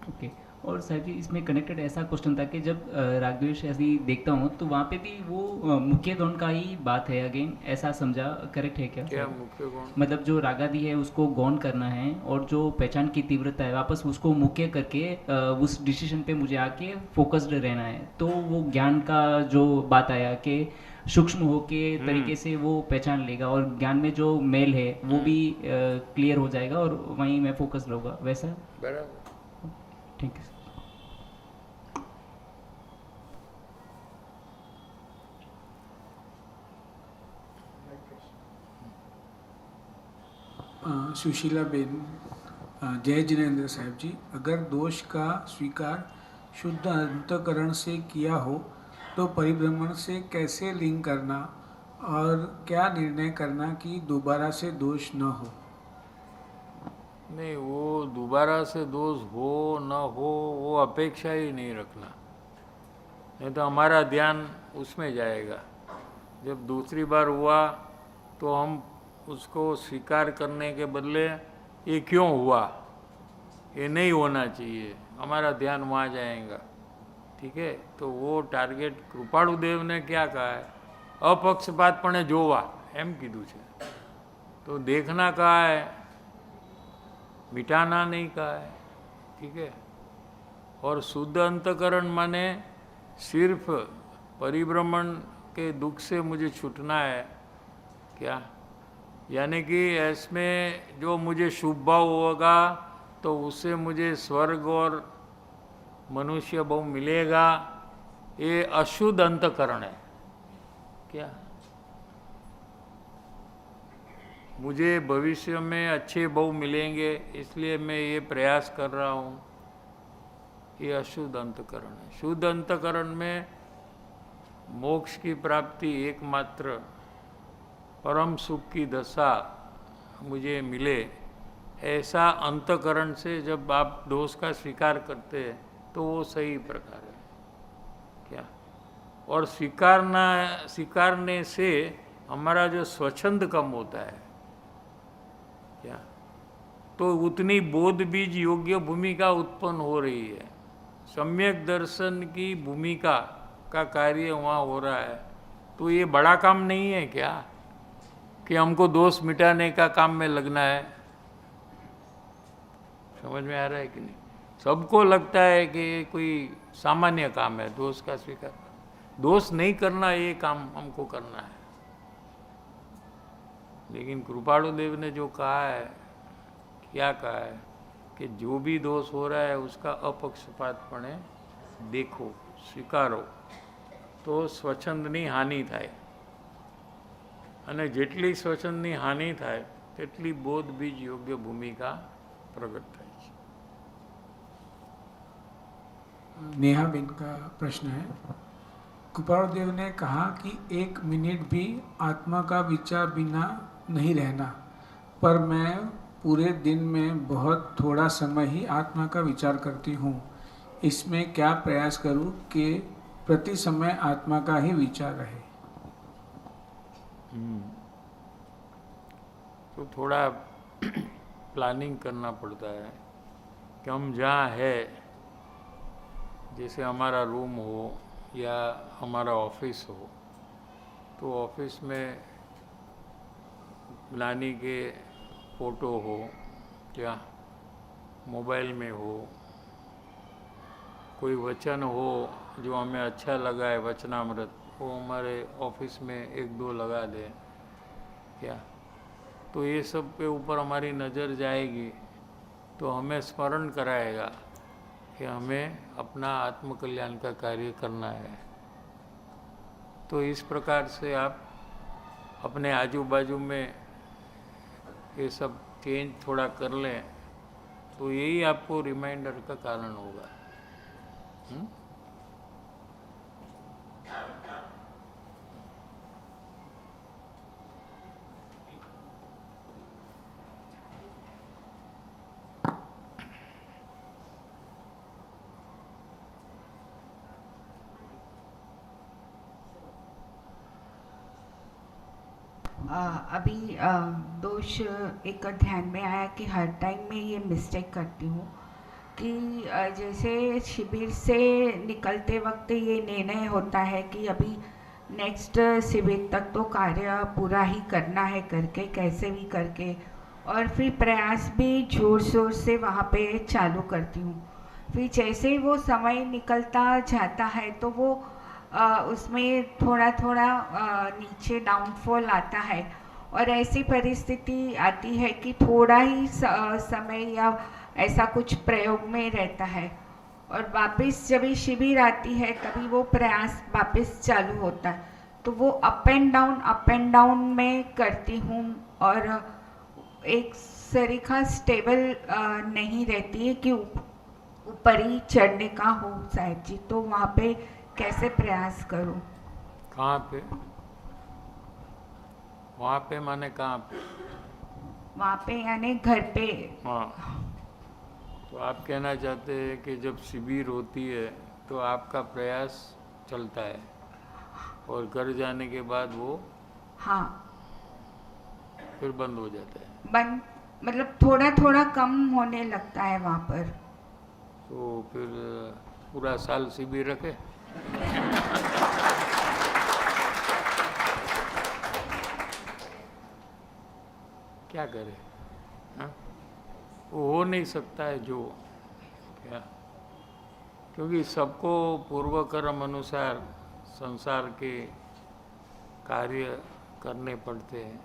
ओके. और साहब जी, इसमें कनेक्टेड ऐसा क्वेश्चन था कि जब राग द्वेष ऐसी देखता हूँ तो वहाँ पे भी वो मुख्य गौण का ही बात है अगेन, ऐसा समझा करेक्ट है क्या. क्या मुख्य गुण. मतलब जो रागादि है उसको गौण करना है और जो पहचान की तीव्रता है वापस उसको मुख्य करके उस डिसीजन पे मुझे आके फोकस्ड रहना है. तो वो ज्ञान का जो बात आया कि सूक्ष्म हो के तरीके से वो पहचान लेगा और ज्ञान में जो मेल है वो भी क्लियर हो जाएगा और वहीं मैं फोकस रहूँगा, वैसा. बराबर. ठीक है. सुशीला बेन, जय जिनेन्द्र साहब जी, अगर दोष का स्वीकार शुद्ध अंतकरण से किया हो तो परिभ्रमण से कैसे लिंक करना और क्या निर्णय करना कि दोबारा से दोष न हो. नहीं, वो दोबारा से दोष हो न हो वो अपेक्षा ही नहीं रखना, नहीं तो हमारा ध्यान उसमें जाएगा. जब दूसरी बार हुआ तो हम उसको स्वीकार करने के बदले ये क्यों हुआ, ये नहीं होना चाहिए, हमारा ध्यान वहाँ जाएगा. ठीक है. तो वो टारगेट कृपाणुदेव ने क्या कहा है अपक्षपातपणे जोवा एम कीधुं छे। तो देखना कहा है, मिटाना नहीं कहा है। ठीक है। और शुद्ध अंतकरण माने सिर्फ परिभ्रमण के दुख से मुझे छूटना है क्या? यानी कि इसमें जो मुझे शुभ भाव होगा तो उससे मुझे स्वर्ग और मनुष्य भाव मिलेगा, ये अशुद्ध अंतकरण है क्या? मुझे भविष्य में अच्छे भाव मिलेंगे इसलिए मैं ये प्रयास कर रहा हूँ, ये अशुद्ध अंतकरण है। शुद्ध अंतकरण में मोक्ष की प्राप्ति एकमात्र परम सुख की दशा मुझे मिले, ऐसा अंतकरण से जब आप दोष का स्वीकार करते हैं तो वो सही प्रकार है क्या? और स्वीकारने से हमारा जो स्वच्छंद कम होता है क्या, तो उतनी बोध बीज योग्य भूमिका उत्पन्न हो रही है। सम्यक दर्शन की भूमिका का कार्य वहाँ हो रहा है। तो ये बड़ा काम नहीं है क्या कि हमको दोष मिटाने का काम में लगना है? समझ में आ रहा है कि नहीं? सबको लगता है कि ये कोई सामान्य काम है दोष का स्वीकार। दोष नहीं करना ये काम हमको करना है। लेकिन कृपाणु देव ने जो कहा है, क्या कहा है कि जो भी दोष हो रहा है उसका अपक्षपातपणे देखो, स्वीकारो, तो स्वच्छंदनी हानि थाय। અને જેટલી સ્વચ્છંદની હાનિ થાય તેટલી બોધ બીજ યોગ્ય ભૂમિકા પ્રગટ થાય છે। नेहा बेन का प्रश्न है, कृपाणु देव ने कहा कि 1 मिनट भी आत्मा का विचार बिना नहीं रहना, पर मैं पूरे दिन में बहुत थोड़ा समय ही आत्मा का विचार करती हूँ। इसमें क्या प्रयास करूँ कि प्रति समय आत्मा का ही विचार रहे? तो थोड़ा प्लानिंग करना पड़ता है कि हम जहाँ है, जैसे हमारा रूम हो या हमारा ऑफिस हो, तो ऑफिस में नानी के फ़ोटो हो या मोबाइल में हो, कोई वचन हो जो हमें अच्छा लगा है, वचनामृत, वो हमारे ऑफिस में 1-2 लगा दे क्या, तो ये सब पे ऊपर हमारी नज़र जाएगी तो हमें स्मरण कराएगा कि हमें अपना आत्मकल्याण का कार्य करना है। तो इस प्रकार से आप अपने आजू बाजू में ये सब चेंज थोड़ा कर लें तो यही आपको रिमाइंडर का कारण होगा। अभी दोष एक ध्यान में आया कि हर टाइम में ये मिस्टेक करती हूँ कि जैसे शिविर से निकलते वक्त ये निर्णय होता है कि अभी नेक्स्ट शिविर तक तो कार्य पूरा ही करना है करके, कैसे भी करके, और फिर प्रयास भी जोर शोर से वहाँ पे चालू करती हूँ। फिर जैसे वो समय निकलता जाता है तो वो उसमें थोड़ा थोड़ा नीचे डाउनफॉल आता है और ऐसी परिस्थिति आती है कि थोड़ा ही समय या ऐसा कुछ प्रयोग में रहता है और वापस जब शिविर आती है तभी वो प्रयास वापस चालू होता है। तो वो अप एंड डाउन में करती हूँ और एक सरीखा स्टेबल नहीं रहती है कि ऊपर ही चढ़ने का हो साहब जी। तो वहाँ पे कैसे प्रयास करूं? कहाँ पे? वहाँ पे माने कहाँ पे? वहाँ पे यानी घर पे। हाँ, तो आप कहना चाहते हैं कि जब शिविर होती है तो आपका प्रयास चलता है और घर जाने के बाद वो हाँ फिर बंद हो जाता है। बंद मतलब थोड़ा थोड़ा कम होने लगता है वहाँ पर। तो फिर पूरा साल शिविर रखे? क्या करे? हाँ, वो हो नहीं सकता है जो क्या, क्योंकि सबको पूर्व कर्म अनुसार संसार के कार्य करने पड़ते हैं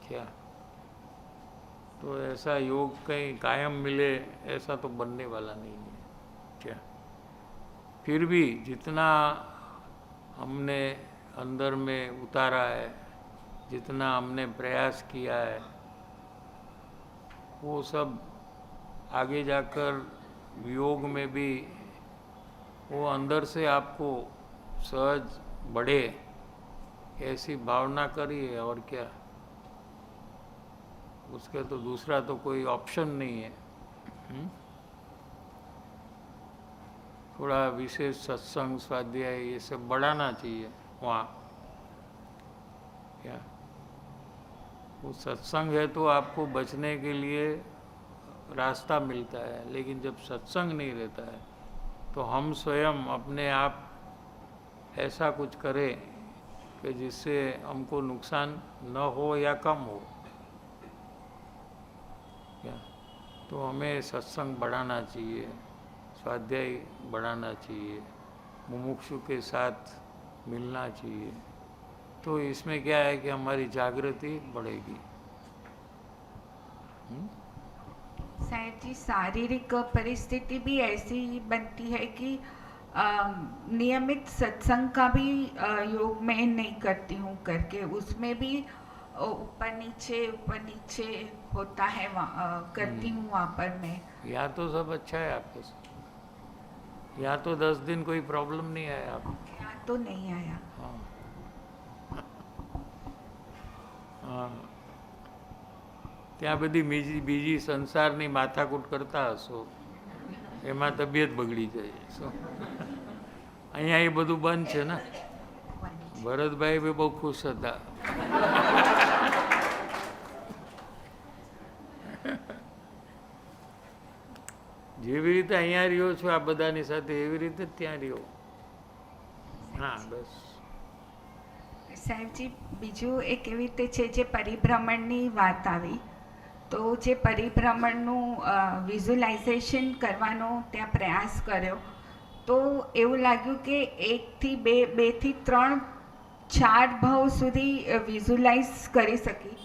क्या। तो ऐसा योग कहीं कायम मिले ऐसा तो बनने वाला नहीं है क्या। फिर भी जितना हमने अंदर में उतारा है, जितना हमने प्रयास किया है, वो सब आगे जाकर योग में भी वो अंदर से आपको सहज बढ़े ऐसी भावना करिए, और क्या, उसके तो दूसरा तो कोई ऑप्शन नहीं है। थोड़ा विशेष सत्संग स्वाध्याय ये सब बढ़ाना चाहिए वहाँ क्या। वो सत्संग है तो आपको बचने के लिए रास्ता मिलता है, लेकिन जब सत्संग नहीं रहता है तो हम स्वयं अपने आप ऐसा कुछ करें कि जिससे हमको नुकसान न हो या कम हो क्या। तो हमें सत्संग बढ़ाना चाहिए, स्वाध्याय बढ़ाना चाहिए, मुमुक्षु के साथ मिलना चाहिए। तो इसमें क्या है कि हमारी जागृति बढ़ेगी। साहिब जी, शारीरिक परिस्थिति भी ऐसी बनती है कि नियमित सत्संग का भी योग में नहीं करती हूँ करके, उसमें भी ऊपर नीचे होता है, करती हूँ वहाँ पर मैं। यहाँ तो सब अच्छा है आपके साथ, यहाँ तो 10 दिन कोई प्रॉब्लम नहीं आया आपको? यहाँ तो नहीं आया। हाँ हाँ, ત્યાં બધી બીજી સંસારની માથાકૂટ કરતા હશો, એમાં તબિયત બગડી જાય શું? અહીંયા એ બધું બંધ છે ને. ભરતભાઈ બી બહુ ખુશ હતા. જેવી રીતે અહીંયા રહ્યો છો આ બધાની સાથે, એવી રીતે જ ત્યાં રહ્યો. હા બસ. સાહેબજી, બીજું એક એવી રીતે છે જે પરિભ્રમણની વાત આવી, તો જે પરિભ્રમણનું વિઝ્યુલાઇઝેશન કરવાનો ત્યાં પ્રયાસ કર્યો, તો એવું લાગ્યું કે 1 થી 2 થી 3 4 ભાવ સુધી વિઝ્યુલાઇઝ કરી શકી.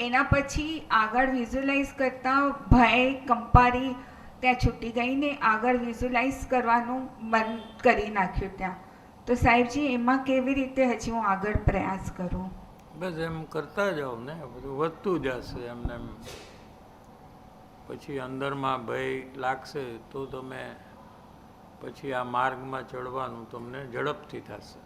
એના પછી આગળ વિઝ્યુલાઇઝ કરતાં ભય કંપારી ત્યાં છૂટી ગઈ ને આગળ વિઝ્યુલાઇઝ કરવાનું બંધ કરી નાખ્યું ત્યાં. તો સાહેબજી, એમાં કેવી રીતે હજી હું આગળ પ્રયાસ કરું? બસ એમ કરતા જાઓ ને, બધું વધતું જશે એમને એમ. પછી અંદરમાં ભય લાગશે તો તમે પછી આ માર્ગમાં ચડવાનું તમને ઝડપથી થશે.